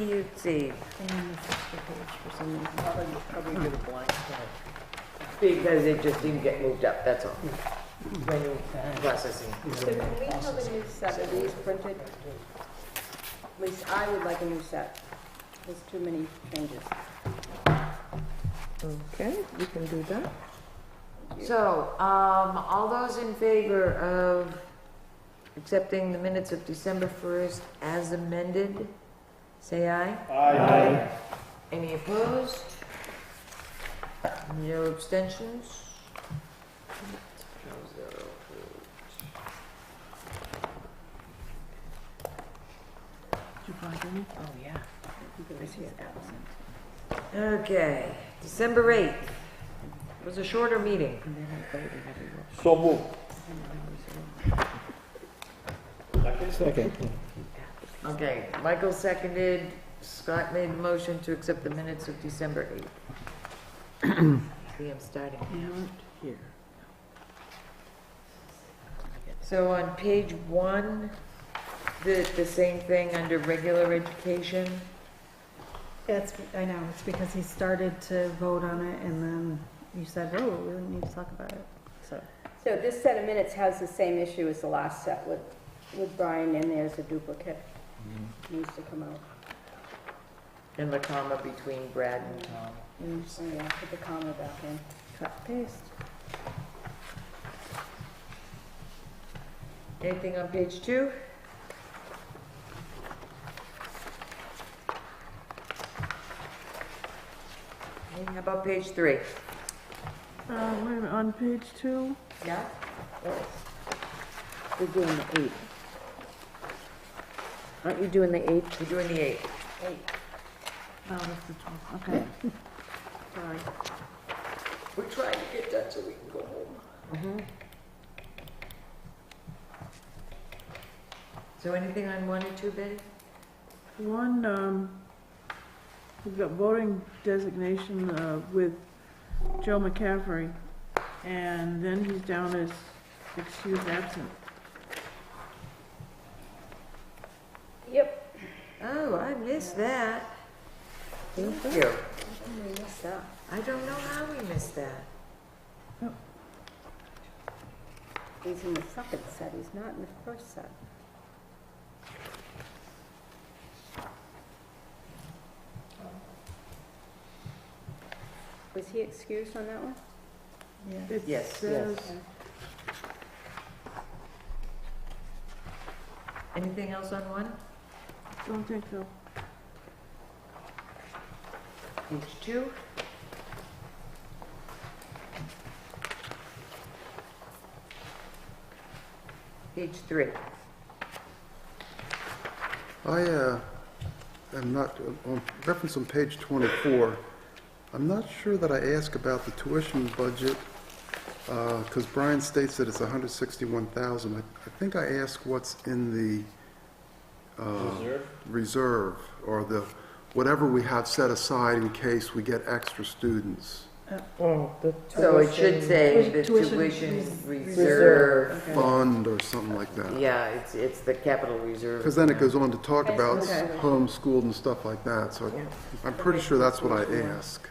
let's see. Probably get a blank spot. Because it just didn't get moved up, that's all. When you're processing. So can we have a new set of these printed? At least I would like a new set. There's too many changes. Okay, we can do that. So, all those in favor of accepting the minutes of December 1st as amended, say aye. Aye. Any opposed? No abstentions? Oh, yeah. Okay, December 8th was a shorter meeting. So move. Second. Okay, Michael seconded, Scott made the motion to accept the minutes of December 8th. See, I'm starting here. So on page 1, the same thing under regular education. I know, it's because he started to vote on it and then you said, oh, we don't need to talk about it, so. So this set of minutes has the same issue as the last set with Brian, and there's a duplicate. Needs to come out. And the comma between Brad and Tom. So yeah, put the comma back in. Cut, paste. Anything on page 2? Okay, how about page 3? Wait a minute, on page 2? Yeah? We're doing the 8th. Aren't you doing the 8th? We're doing the 8th. Oh, that's the 12th, okay. Sorry. We're trying to get done so we can go home. So anything on 1 or 2, Betty? One, we've got voting designation with Joe McCaffrey, and then he's down as excused absent. Yep. Oh, I missed that. Thank you. How can we miss that? I don't know how we missed that. He's in the second set, he's not in the first set. Was he excused on that one? It Yes. says, Anything else on one? don't think so. Page 2? Page 3. I am not, on reference on page 24, I'm not sure that I asked about the tuition budget, because Brian states that it's 161,000. I think I asked what's in the reserve, or the, whatever we have set aside in case we get extra students. Oh, the So it should say the tuition tuition reserve. Fund or something like that. Yeah, it's the capital reserve. Because then it goes on to talk about Okay. homeschooled and stuff like that, so I'm pretty sure that's what I asked.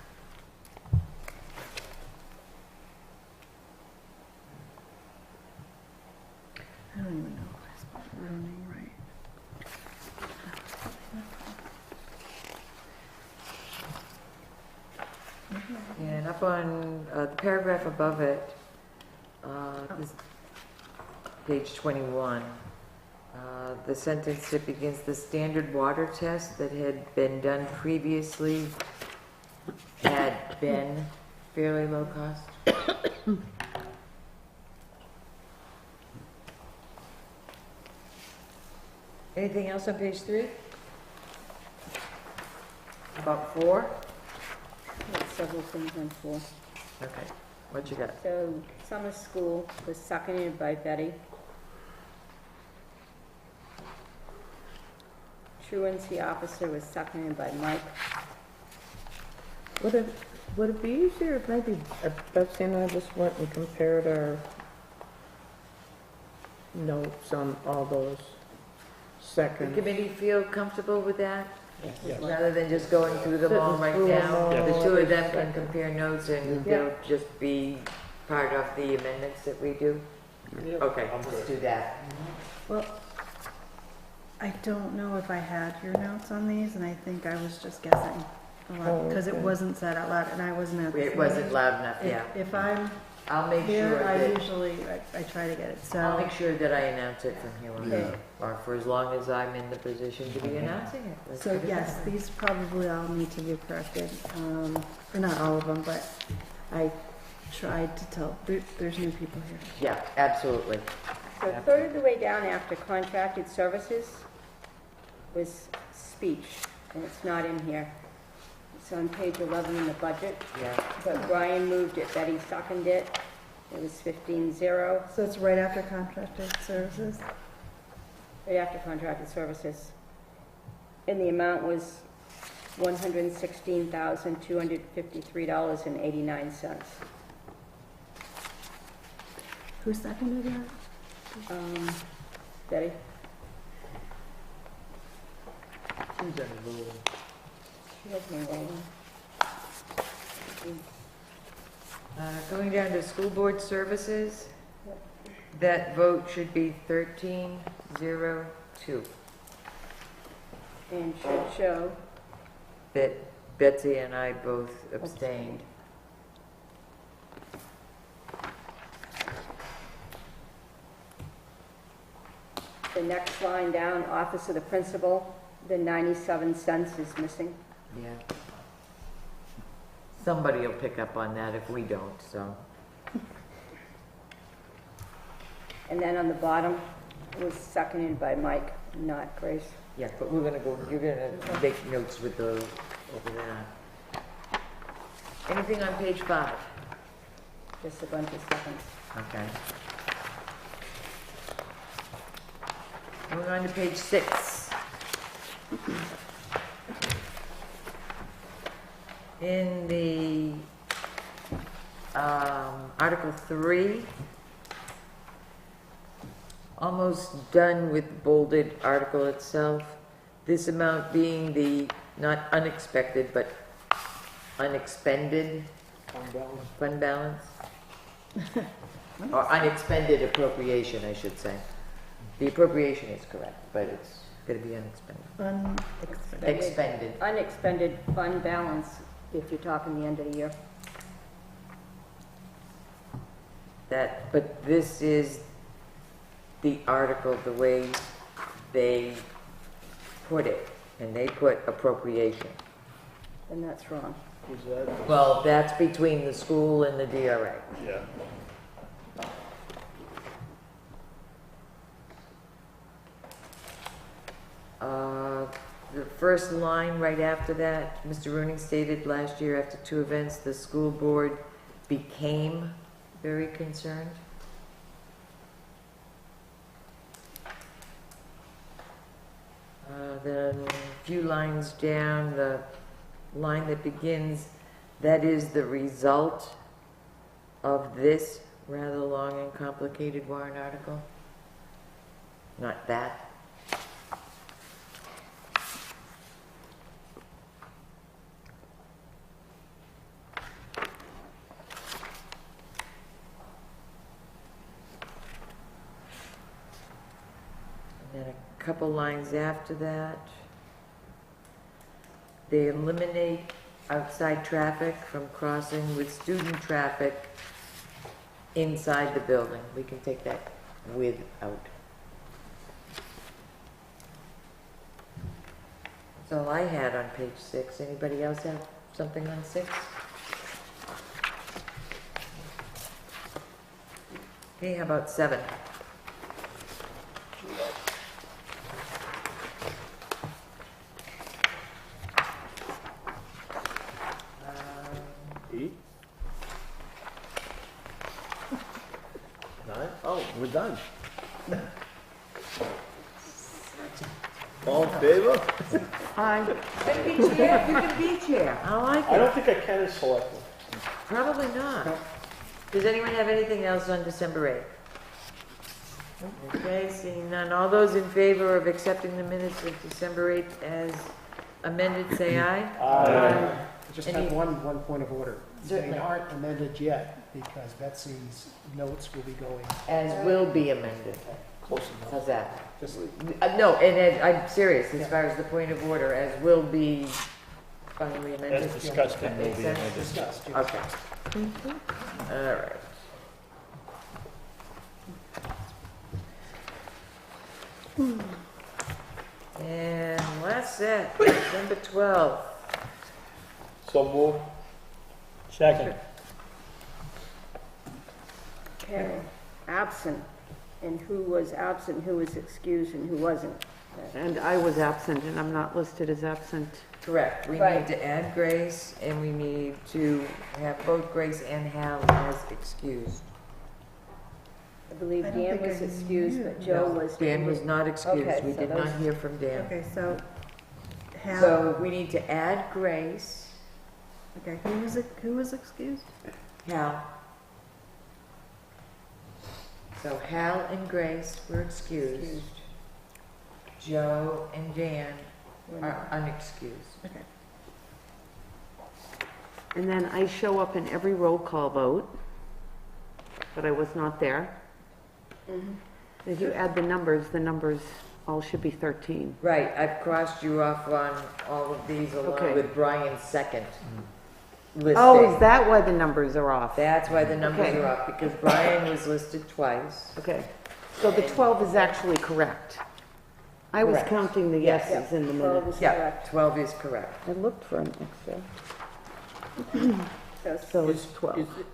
I don't even know if I spelled her real name right. And up on the paragraph above it, this, page 21, the sentence that begins, the standard water test that had been done previously had been fairly low cost. Anything else on page 3? About 4? There's several things on 4. Okay, what you got? So, summer school was seconded by Betty. Truancy officer was seconded by Mike. Would it be easier if maybe Betsy and I just went and compared our notes on all those The seconds? committee feel comfortable with that? Rather than just going through them all right Sitting through them now? all. The two of them can Second. compare notes and Yeah. they'll just be part of the amendments that we do? Okay, let's do that. Well, I don't know if I had your notes on these, and I think I was just guessing a lot, Oh, because it okay. wasn't said out loud, and I wasn't at this It wasn't meeting. loud enough, yeah. If I'm I'll make sure here, I that, usually, I try to get it, I'll so. make sure that I announce it from here on Yeah. out, or for as long as I'm in the position to be announcing it. Let's So put it yes, that way. these probably all need to be corrected, or not all of them, but I tried to tell, there's new people here. Yeah, absolutely. So a third of the way down after contracted services was speech, and it's not in here. It's on page 11 in the budget, Yeah, but Brian moved it, Betty seconded it. It was 15-0, So it's right after contracted services? right after contracted services. And the amount was $116,253.89. Who seconded that? Betty? She has me rolling. going down to school board services, that vote should be 1302. And should show, That Betsy and I both abstained. the next line down, office of the principal, the 97 cents is missing. Yeah. Somebody will pick up on that if we don't, so. And then on the bottom, it was seconded by Mike, not Grace. Yeah, but we're gonna go, you're gonna make notes with the, over that. Anything on page 5? Just a bunch of seconds. Okay. Moving on to page 6. In the Article 3, almost done with the bolded article itself, this amount being the not unexpected, but unexpended fund balance? Or unexpended appropriation, I should say. The appropriation is correct, but it's gonna be unexpended. Expended. Unexpended fund balance, if you're talking the end of the year. But this is the article, the way they put it, and they put appropriation. And that's wrong. Is that? Well, that's between the school and the DRA. Yeah. The first line right after that, Mr. Rooney stated last year after 2 events, the school board became very concerned. Then a few lines down, the line that begins, that is the result of this rather long and complicated warrant article. Not that. And then a couple lines after that, they eliminate outside traffic from crossing with student traffic inside the building. We can take that without. That's all I had on page 6. Anybody else have something on 6? Okay, how about 7? We're done. All in favor? Aye. You can be chair. You can be chair. I like I it. don't think I can as selectman. Probably not. Does anyone have anything else on December 8th? Okay, seeing none. All those in favor of accepting the minutes of December 8th as amended, say aye. Aye. I just Any- have one point of order. Certainly. They aren't amended yet because Betsy's notes will be going. As will be amended. Close enough. How's that? Just No, and I'm serious as far as the point of order, as will be finally amended. As discussed That and will makes be sense? amended. discussed. yes. Okay. All right. And last set, December 12th. So move. Second. Okay, absent, and who was absent, who was excused, and who wasn't. And I was absent, and I'm not listed as absent. Correct. We Right. need to add Grace, and we need to have both Grace and Hal as excused. I believe I don't Dan think was I excused, but Joe was. Dan was not excused. Okay, We so did not those- hear from Dan. Okay, so Hal, So we need to add Grace, okay, who was excused? Hal. So Hal and Grace were excused. Joe and Dan are unexcused. Okay. And then I show up in every roll call vote, but I was not there. If you add the numbers all should be 13. Right, I've crossed you off on all of these along Okay. with Brian's second listing. Oh, is that why the numbers are off? That's why the numbers Okay. are up, because Brian was listed twice. Okay. So the 12 is actually correct. I was Correct. counting the Yes. yeses in the 12 minutes. is Yeah, correct. 12 is correct. I looked for an extra. Yes. So it's Is 12. it-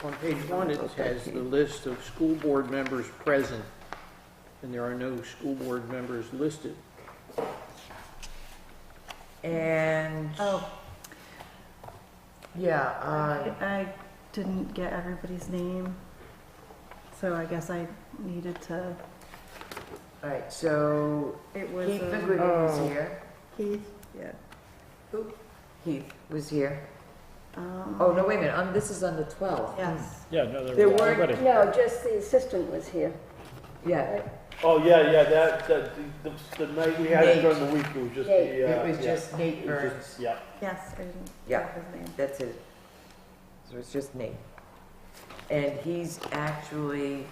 On page 1, it has the list of school board members present, and there are no school board members listed. And, Oh, yeah, I didn't get everybody's name, so I guess I needed to, all right, so it was, Keith McGuigan was Oh. here. Keith, yeah. Heath was here. Um, Oh, no, wait a minute, this is on the 12th. Yes. Yeah, no, There there weren't- everybody. No, just the assistant was here. Yeah, Oh, yeah, the night we had it during the week, it was just the, It was just Nate it was Burns. just- Yeah. Yes, I didn't Yeah. get his name. That's it. So it's just Nate. And he's actually,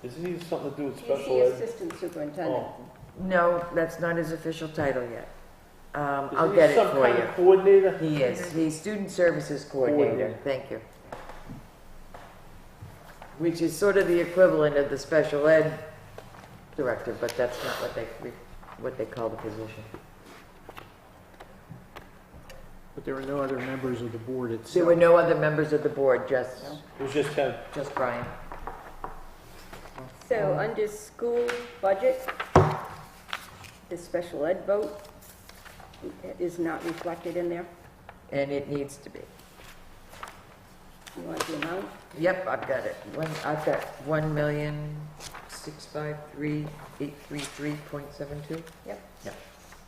Is he something to do with He's special the ed? assistant superintendent. Oh. no, that's not his official title yet. I'll Isn't he get it some for kind you. of coordinator? He is. He's Student Services Coordinator. Coordinator. Thank you. Which is sort of the equivalent of the special ed director, but that's not what they call the position. But there were no other members of the board itself. There were no other members of the board, just It was just him. Brian. So under school budget, the special ed vote is not reflected in there. And it needs to be. You want the amount? Yep, I've got it. I've got 1,653,833.72. Yep. Yep.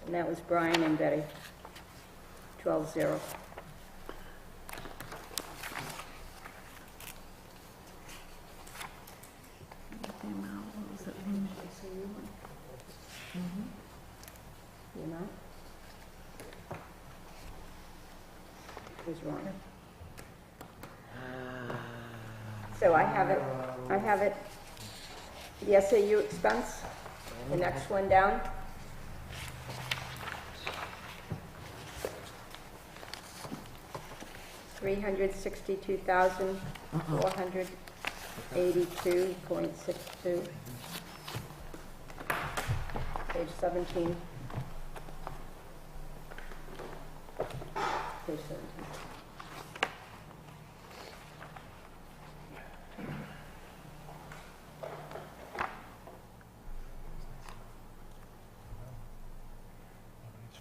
And that was Brian and Betty. 12-0. The amount, what was it? The amount? Was wrong. So I have it, the SAU expense, the next one down. $362,482.62. Page 17. Page 17.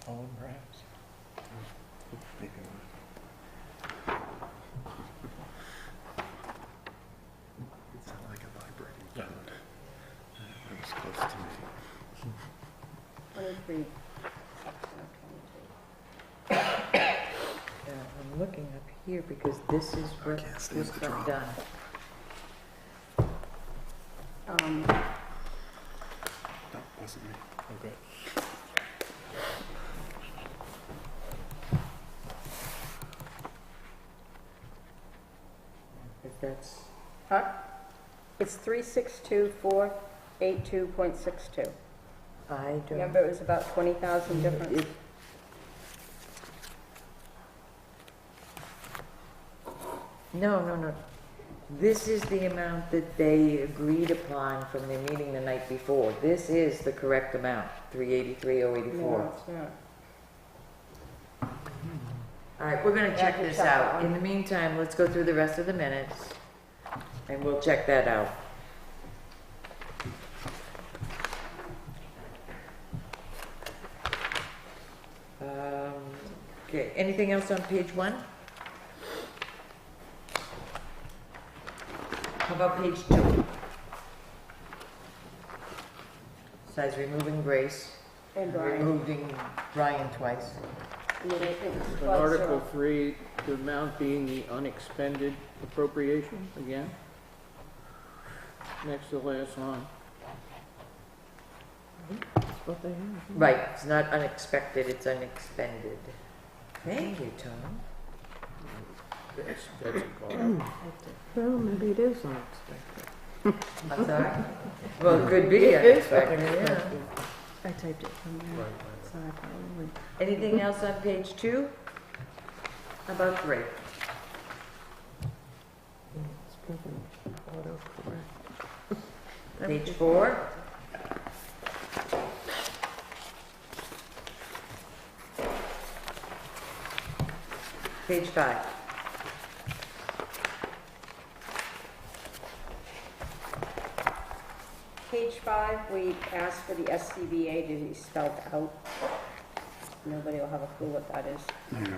Phone, perhaps? It sounded like a vibrating phone. It was close to me. 23. I'm looking up here because this is what can't stand was the got drop. done. That wasn't me. Okay. If that's, Huh? It's 362,482.62. I don't. Remember, it was about 20,000 difference. No. This is the amount that they agreed upon from their meeting the night before. This is the correct amount, 383,084. No, it's not. All right, we're gonna check Yeah, this check that out. one. In the meantime, let's go through the rest of the minutes, and we'll check that out. Okay, anything else on page 1? How about page 2? Besides removing Grace, And Brian. removing Brian twice. And then I think it's In 12-0. Article 3, the amount being the unexpended appropriation again. Next to the last line. That's what they have. Right, it's not unexpected, it's unexpended. Thank you, Tom. That's a call. Well, maybe it is unexpected. I'm sorry? Well, it could be It is unexpected, yeah. unexpected. I typed it from there, so I probably. Anything else on page 2? How about 3? It's probably autocorrect. Page 4? Page 5? Page 5, we asked for the SCBA to be spelled out. Nobody will have a clue what that is. Yeah.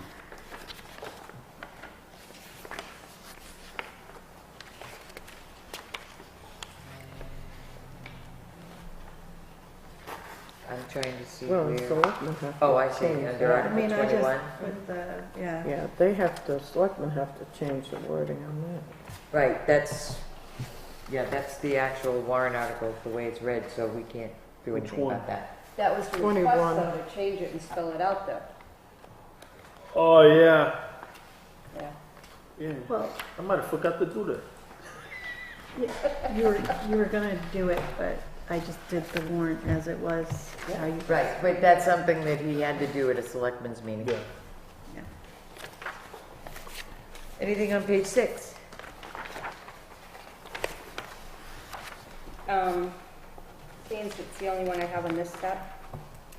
I'm trying to see Well, where. selectmen have to. Oh, I see, change under that. I mean, Article I just, 21. with the, yeah. Yeah, they have to, selectmen have to change the wording on that. Right, that's, Yeah, that's the actual warrant article, the way it's read, so we can't do Which anything one? about that. That was the 21. request, though, to change it and spell it out there. Oh, yeah. Yeah. Yeah. Well, I might have forgot to do that. you were gonna do it, but I just did the warrant as it was. How you Right, but that's something that he had to do at a selectmen's meeting. Yeah. Yeah. Anything on page 6? Seeing it's the only one I have on this set,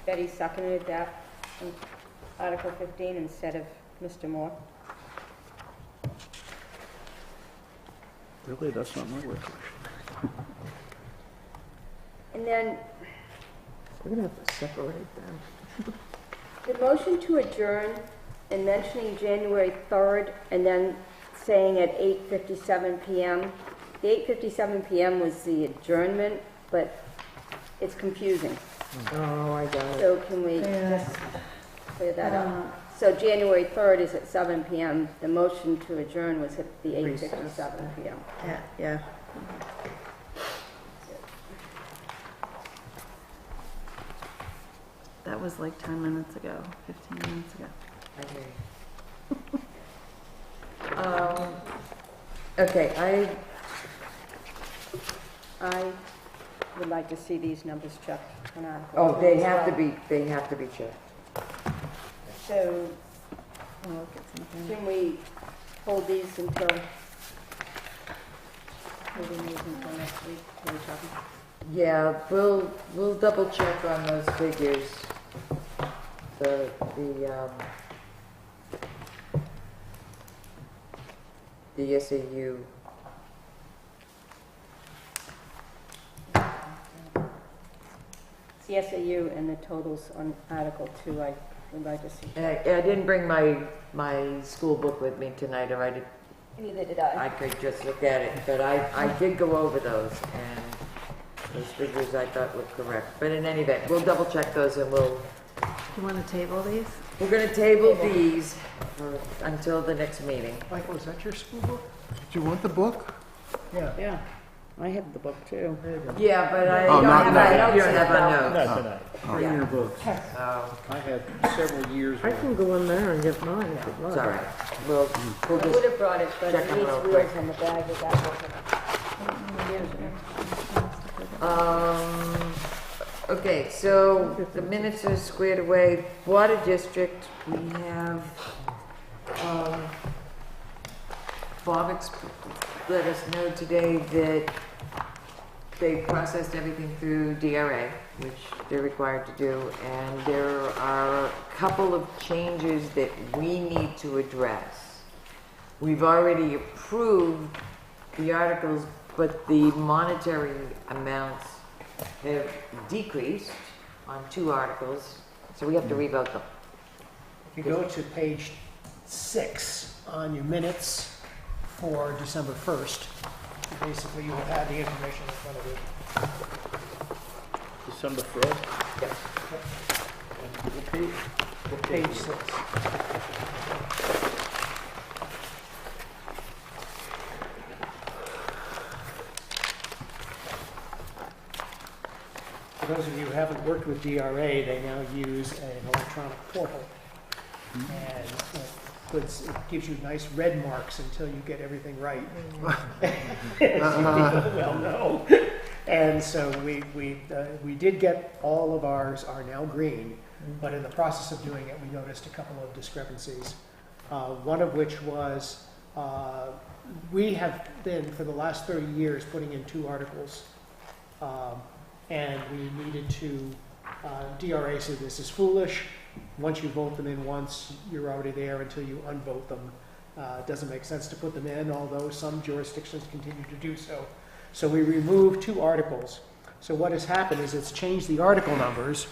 Betty seconded that in Article 15 instead of Mr. Moore. Really, that's not my recollection. And then We're gonna have to separate them. the motion to adjourn and mentioning January 3rd and then saying at 8:57 PM. The 8:57 PM was the adjournment, but it's confusing. Oh, I got it. So can we just clear that up? So January 3rd is at 7 PM. The motion to adjourn was at the 8:57 PM. Yeah. That was like 10 minutes ago, 15 minutes ago. Okay, I would like to see these numbers checked on Article. oh, 2 they as have to well. be checked. So I'll look at something. can we hold these until, holding these until next week? Can we check them? Yeah, we'll double check on those figures. The SAU. It's the SAU and the totals on Article 2, I would like to see. And I didn't bring my school book with me tonight, or Neither did I. I could just look at it, but I did go over those, and those figures I thought looked correct. But in any event, we'll double check those, and Do you want to table these? we're gonna table these until the next meeting. Michael, is that your school book? Do you want the book? Yeah. Yeah, I have the book too. Yeah, but I Oh, don't not have tonight. my notes in it, though. Not tonight. Bring your books. So, I had several years. I can go in there and get mine if you'd like. it's all right. We'll I just would have brought it, but check it them needs real wheels quick. on the bag with that book. Okay, so the minutes are squared away. Water District, we have, Bob let us know today that they processed everything through DRA, which they're required to do, and there are a couple of changes that we need to address. We've already approved the articles, but the monetary amounts have decreased on 2 articles, so we have to revote them. If you go to page 6 on your minutes for December 1st, basically you will have the information in front of you. December 1st? Yes. Page 6. For those of you who haven't worked with DRA, they now use an electronic portal. And it gives you nice red marks until you get everything right. As you people well know. And so we did get all of ours are now green, but in the process of doing it, we noticed a couple of discrepancies. One of which was we have been, for the last 30 years, putting in 2 articles. And we needed to, DRA said this is foolish. Once you vote them in once, you're already there until you unvote them. It doesn't make sense to put them in, although some jurisdictions continue to do so. So we removed 2 articles. So what has happened is it's changed the article numbers,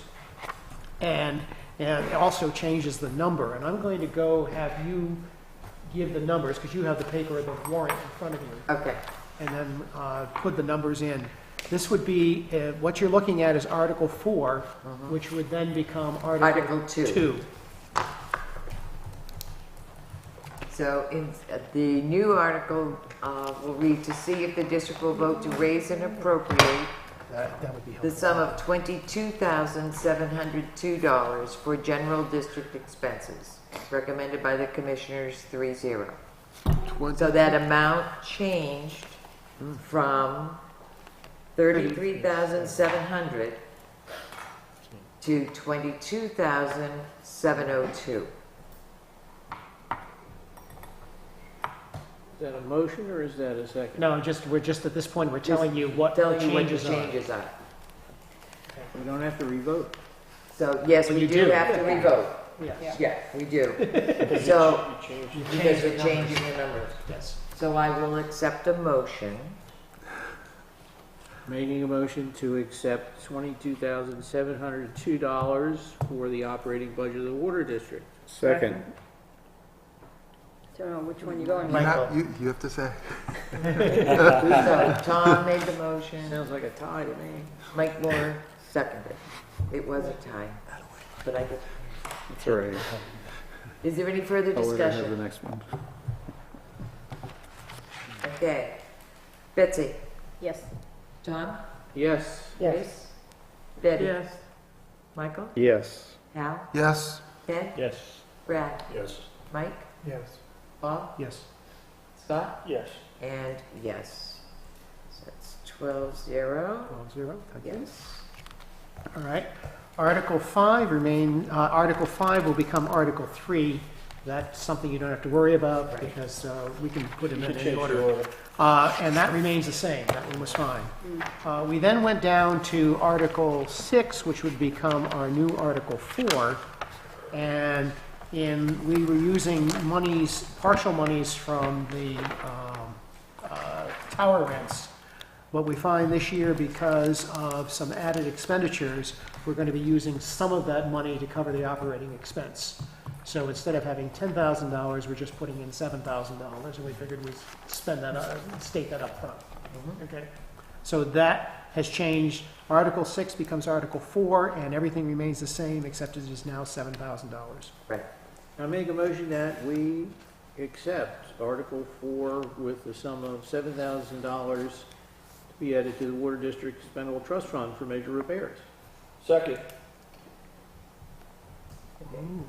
and it also changes the number. And I'm going to go have you give the numbers, because you have the paper of the warrant in front of you. Okay. And then put the numbers in. This would be, what you're looking at is Article 4, which would then become Article 2. So the new article will read, to see if the district will vote to raise and appropriate That would be the helpful. sum of $22,702 for general district expenses, recommended by the commissioners 3-0. So that amount changed from 33,700 to 22,702. Is that a motion or is that a second? No, we're just at this point, we're telling you what the Telling you what the changes are. changes are. We don't have to revote. So, yes, Well, we you do do. have to revote. Yes. Yeah, we do. So, You because changed we're the changing numbers. the numbers. Yes. So I will accept a motion. Making a motion to accept $22,702 for the operating budget of the water district. Second. Don't know which one you're going You with. have, you have to say. So Tom made the motion, Sounds like a tie to me. Mike Moore seconded. It was a tie, but I get. That's all right. Is there any further Oh, we're gonna have the discussion? next one. Okay. Betsy? Yes. Tom? Yes. Grace? Betty? Michael? Yes. Hal? Yes. Ted? Yes. Brad? Yes. Mike? Yes. Bob? Yes. Scott? Yes. And yes. So that's 12-0. 12-0, thank you. Yes. All right. Article 5 Article 5 will become Article 3. That's something you don't have to worry about because we can put it in any order. And that remains the same. That one was fine. We then went down to Article 6, which would become our new Article 4. And we were using partial monies from the tower rents. What we find this year, because of some added expenditures, we're going to be using some of that money to cover the operating expense. So instead of having $10,000, we're just putting in $7,000, and we figured we'd state that up front. Okay. So that has changed. Article 6 becomes Article 4, and everything remains the same, except it is now $7,000. Right. I make a motion that we accept Article 4 with the sum of $7,000 to be added to the Water District Expendable Trust Fund for major repairs. Second.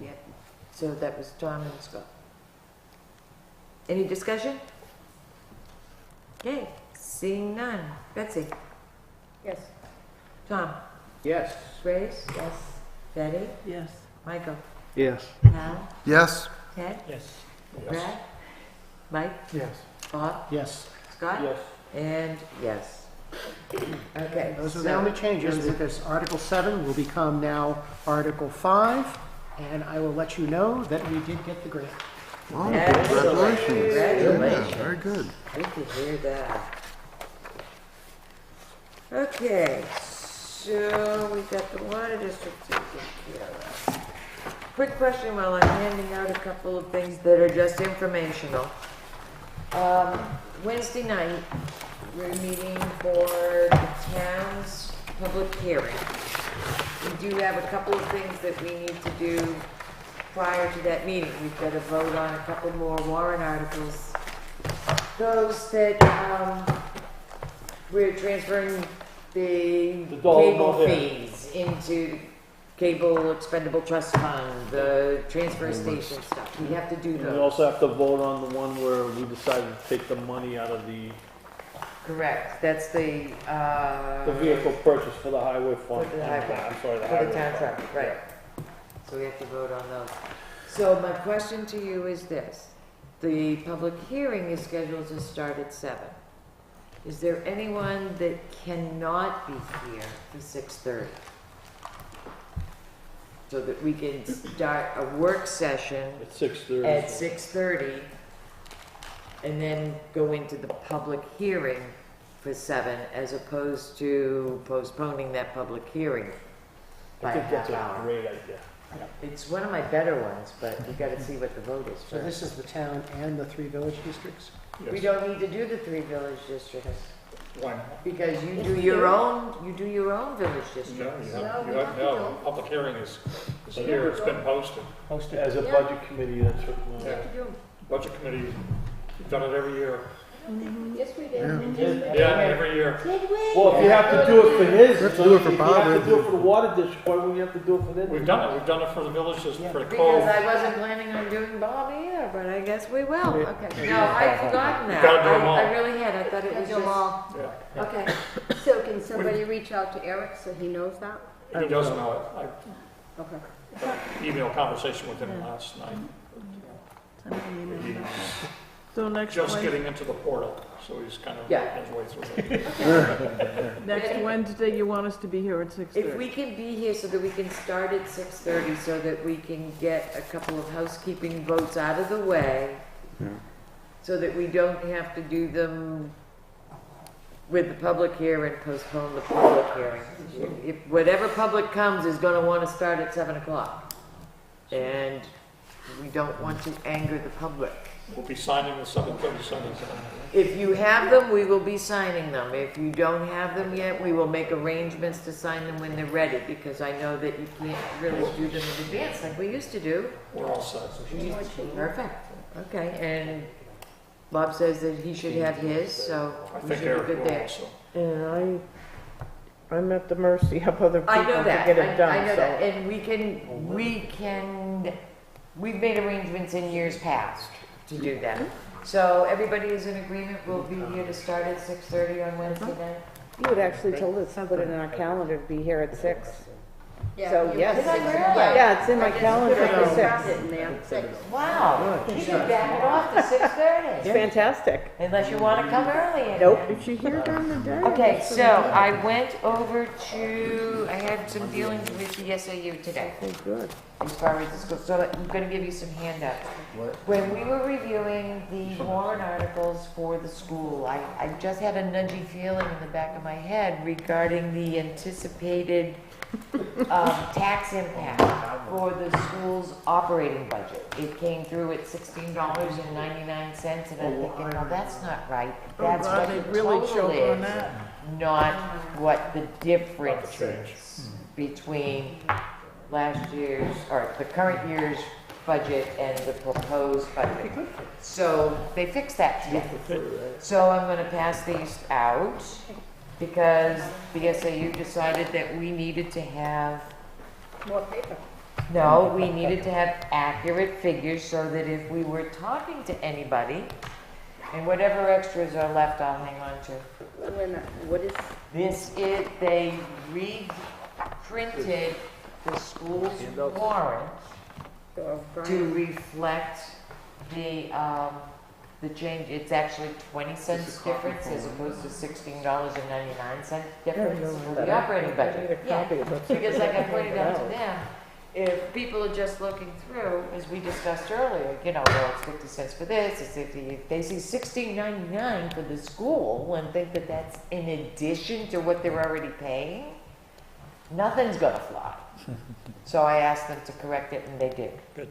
Yeah. So that was Tom and Scott. Any discussion? Okay, seeing none. Betsy? Yes. Tom? Yes. Grace? Yes. Betty? Yes. Michael? Yes. Hal? Yes. Ted? Yes. Brad? Mike? Yes. Bob? Yes. Scott? Yes. And yes. Okay. Those are so the only changes, those are- because Article 7 will become now Article 5, and I will let you know that we did get the grant. Oh, Excellent. congratulations. Congratulations. Yeah, very good. Good to hear that. Okay, so we got the water district taken care of. Quick question while I'm handing out a couple of things that are just informational. Wednesday night, we're meeting for the town's public hearing. We do have a couple of things that we need to do prior to that meeting. We've got to vote on a couple more warrant articles. Those that, we're transferring the cable fees into cable expendable trust fund, the transfer station stuff. We have to do And we those. also have to vote on the one where we decided to take the money out of the Correct, that's the vehicle purchase for the highway fund. For the highway. I'm sorry, the for the highway town fund. truck, right. So we have to vote on those. So my question to you is this. The public hearing is scheduled to start at 7. Is there anyone that cannot be here for 6:30? So that we can start a work session At 6:30. at 6:30 and then go into the public hearing for 7 as opposed to postponing that public hearing by I a think half that's a hour. great idea. It's one of my better ones, but we gotta see what the vote is So this first. is the town and the 3 village districts? We don't need to do the 3 village districts Why not? because you do your own village No, district. you have, No, we you have, have to no, do. public hearing is here, it's been posted. Posted. As a budget committee, that's what, We have to do 'em. Budget committee, we've done it every year. Yes, we did. Yeah, every year. Well, if you have to do it for his, We have to do it for if Bob, you have we to do it for the water district, why wouldn't you have to do it for them? We've done it. We've done it for the villages, for the Because cove. I wasn't planning on doing Bob either, but I guess we will. Okay. No, I'd forgotten that. Gotta do 'em all. I really had. I thought it was Do 'em just. all. Yeah. Okay, so can somebody reach out to Eric so he knows that? He doesn't know it. Okay. I had an email conversation with him last night. Send an email. He's So next just Wednesday, getting into the portal, so he's kind of Yeah. his way through it. next Wednesday, you want us to be here at 6:30? If we can be here so that we can start at 6:30 so that we can get a couple of housekeeping votes out of the way, so that we don't have to do them with the public here and postpone the public hearing. If whatever public comes is gonna wanna start at 7 o'clock. And we don't want to anger the public. We'll be signing the 737. If you have them, we will be signing them. If you don't have them yet, we will make arrangements to sign them when they're ready, because I know that you can't really do them in advance like we used to do. We're all set. Perfect. Okay, and Bob says that he should have his, so I we think should Eric be good will there. also. And I'm at the mercy of other people I know to that, get it done, I know that, so. and we've made arrangements in years past to do that. So everybody is in agreement, we'll be here to start at 6:30 on Wednesday night? You had actually told us to put it in our calendar to be here at 6. So, you- yes. Did I really? Yeah, it's in my I just calendar put for it 6. around it in there, 6. Wow, you can back it off to 6:30, It's fantastic. unless you want to come early. Nope. Is she here during the day? Okay, so I went over to, I had some dealings with the SAU today. Oh, good. As far as the school, so I'm gonna give you some handouts. When we were reviewing the warrant articles for the school, I just had a nudgy feeling in the back of my head regarding the anticipated tax impact for the school's operating budget. It came through at $16.99, and I'm thinking, no, that's not right. That's God, what they the really total choke on is, that. not what the difference is between last year's, or the current year's budget and the proposed budget. So they fixed that today. So I'm gonna pass these out because the SAU decided that we needed to have, More paper. no, we needed to have accurate figures so that if we were talking to anybody, and whatever extras are left, I'll hang on to. Wait a minute, what is, This is, they reprinted the school's warrant to Brian, reflect the change. It's actually 20 cents difference as opposed to $16.99 difference for the operating budget. Yeah, because like I pointed out to them, if people are just looking through, as we discussed earlier, you know, well, it's 50 cents for this, it's 50, if they see $16.99 for the school and think that that's in addition to what they're already paying, nothing's gonna fly. So I asked them to correct it, and they did. Good.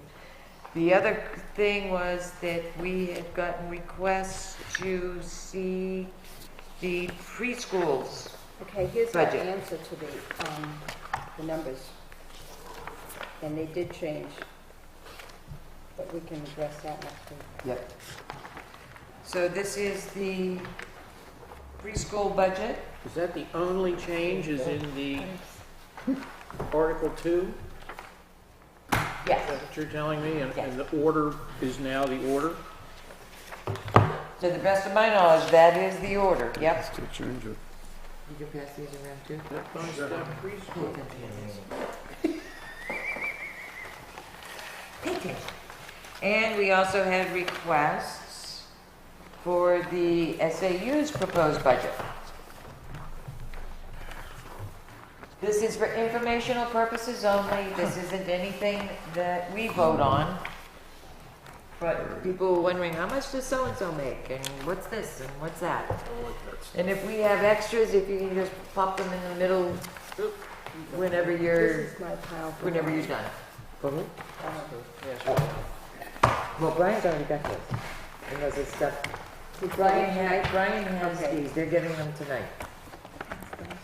The other thing was that we had gotten requests to see the preschools. okay, here's our Budget. answer to the numbers. And they did change. But we can address that next week. Yep. So this is the preschool budget. Is that the only change is in the Article 2? Is Yes. that what you're telling me? And Yes. the order is now the order? To the best of my knowledge, that is the order. Yep. Still change it. You can pass these around too. Step-by-step preschool. Pay attention. And we also had requests for the SAU's proposed budget. This is for informational purposes only. This isn't anything that we vote on. But people were wondering, how much does so-and-so make? And what's this? And what's that? And if we have extras, if you can just pop them in the middle whenever you're, This is my pile. for whenever Brian. you're done. Uh, Well, Brian's already got this. He knows his stuff. Brian has Okay. these. They're getting them tonight.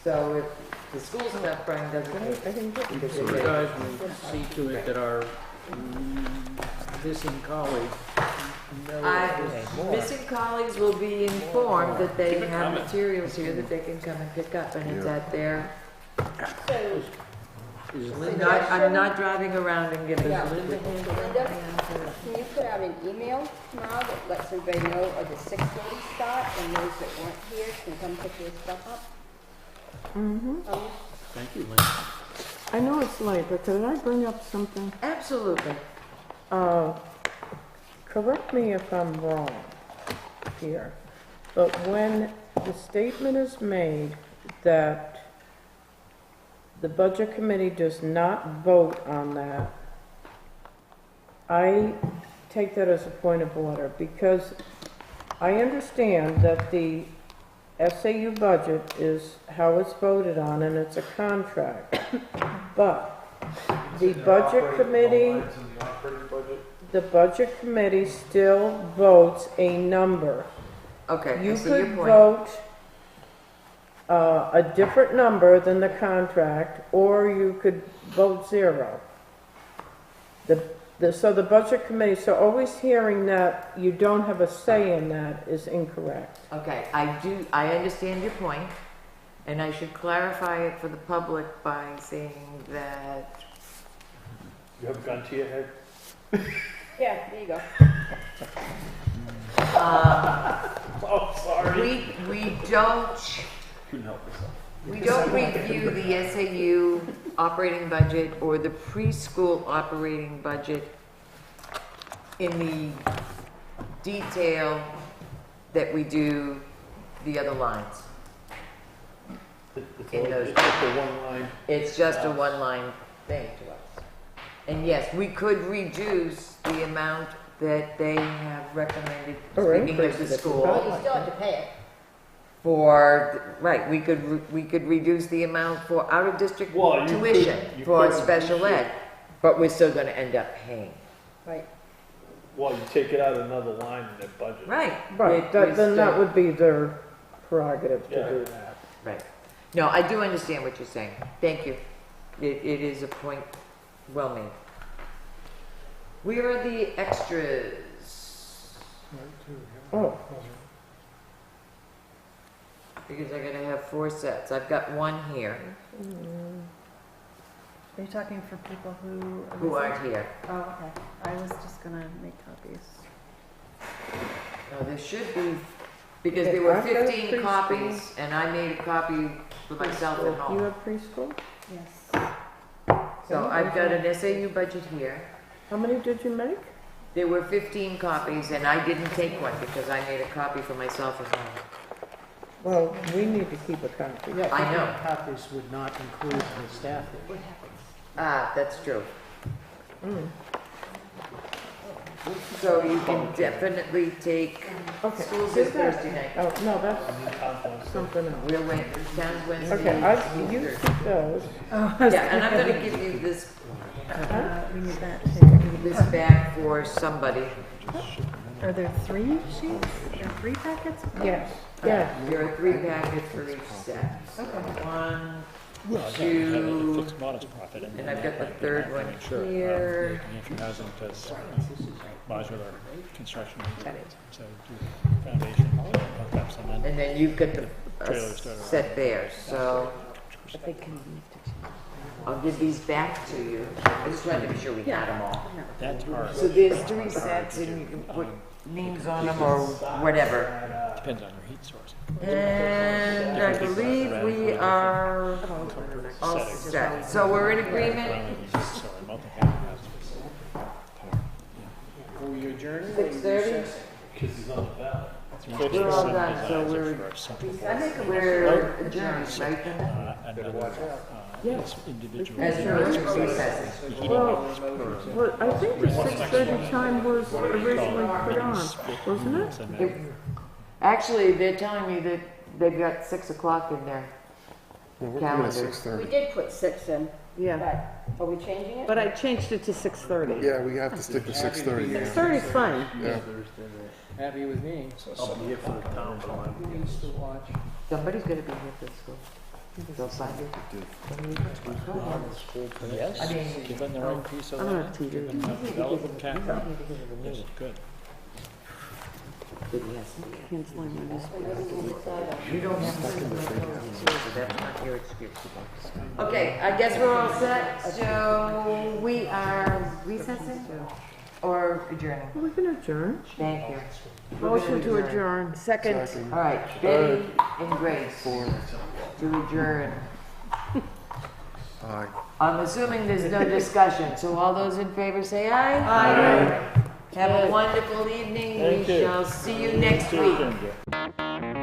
So if the school stuff, Brian doesn't. Because So they're you getting- guys will see to it that our missing colleague Missing colleagues will be informed that they have materials here that they can come and pick up, and it's at their, So, I'm not driving around and giving. Linda, can you put out an email tomorrow that lets everybody know of the 6:30 start, and those that weren't here can come pick their stuff up? Mm-hmm. Thank you, Lynn. I know it's late, but could I bring up something? Absolutely. Correct me if I'm wrong here, but when the statement is made that the Budget Committee does not vote on that, I take that as a point of order, because I understand that the SAU budget is how it's voted on, and it's a contract. But the Budget Committee, still votes a number. Okay, I You see your could point. vote a different number than the contract, or you could vote zero. So the Budget Committee, so always hearing that you don't have a say in that is incorrect. Okay, I understand your point, and I should clarify it for the public by saying that You have a gun to your head? Yeah, there you go. Oh, sorry. we don't Couldn't help yourself. We don't review the SAU operating budget or the preschool operating budget in the detail that we do the other lines. In those, It's just a one line. it's just a one-line thing to us. And yes, we could reduce the amount that they have recommended, Or speaking of the increase it. school. Well, you still have to pay it. Right, we could reduce the amount for out-of-district Well, you tuition could for reduce special it. ed, but we're still gonna end up paying. Right. Well, you take it out of another line in their budget. Right. Right, then that would be their prerogative to Yeah. do that. Right. No, I do understand what you're saying. Thank you. It is a point well made. Where are the extras? Oh, Because I gotta have 4 sets. I've got one here. Are you talking for people who are Who missing? aren't here. Oh, okay. I was just gonna make copies. No, there should be, because Okay, there were I've got 15 preschool. copies, and I made a copy for myself at you home. have preschool? Yes. So I've got an SAU budget here. How many did you make? There were 15 copies, and I didn't take one because I made a copy for myself at home. Well, we need to keep a copy. Yeah, I know. 15 copies would not include the staff here. Ah, that's true. So you can definitely take, Okay. school's Give is that- Thursday night. Oh, no, that's something else. We're town's Wednesday. Okay, you keep those. Yeah, and I'm gonna give you this, We need that too. this back for somebody. Are there 3 sheets? There are 3 packets? Yes, yes. There are 3 packets for each set. One, two, Fixed modest profit. and I've got the that third might one make sure, here. Hampshire Housing does modular construction. So do foundation, hookups, and then And then you've got the Trailers that are- set there, so I'll give these back to you. I just wanted to be sure we had them all. that's hard. So there's 3 sets and you can put names on them or whatever. Depends on your heat source. And I believe we are all set. So we're in agreement, Sorry, multi-family houses. Are we adjourning? 6:30? Kids is on the ballot. We're all done, so we're adjourned, right? Yes. As for recessing. Well, I think the 6:30 time was originally put on, wasn't it? Actually, they're telling me that they've got 6 o'clock in their calendars. We did put 6 in, Yeah, but are we changing it? but I changed it to 6:30. Yeah, we have to stick to 6:30. 6:30 is fine. Yeah. Happy with me. I'll be here for the town, but I'm. We used to watch. Somebody's gonna be here for school. They'll find it. Yes, I mean, give them their own piece of I don't land. have TV. Give them enough development capital. Yes, good. Canceling my newspaper. You don't have to send my notes, so that's not your excuse. Okay, I guess we're all set, so we are recessing or adjourning? We can adjourn. Thank you. Motion to adjourn. Second. All right, Betty and Grace to adjourn. Aye. I'm assuming there's no discussion, so all those in favor say aye. Aye. Have a wonderful evening. Thank We you. shall see you next week. Thank you.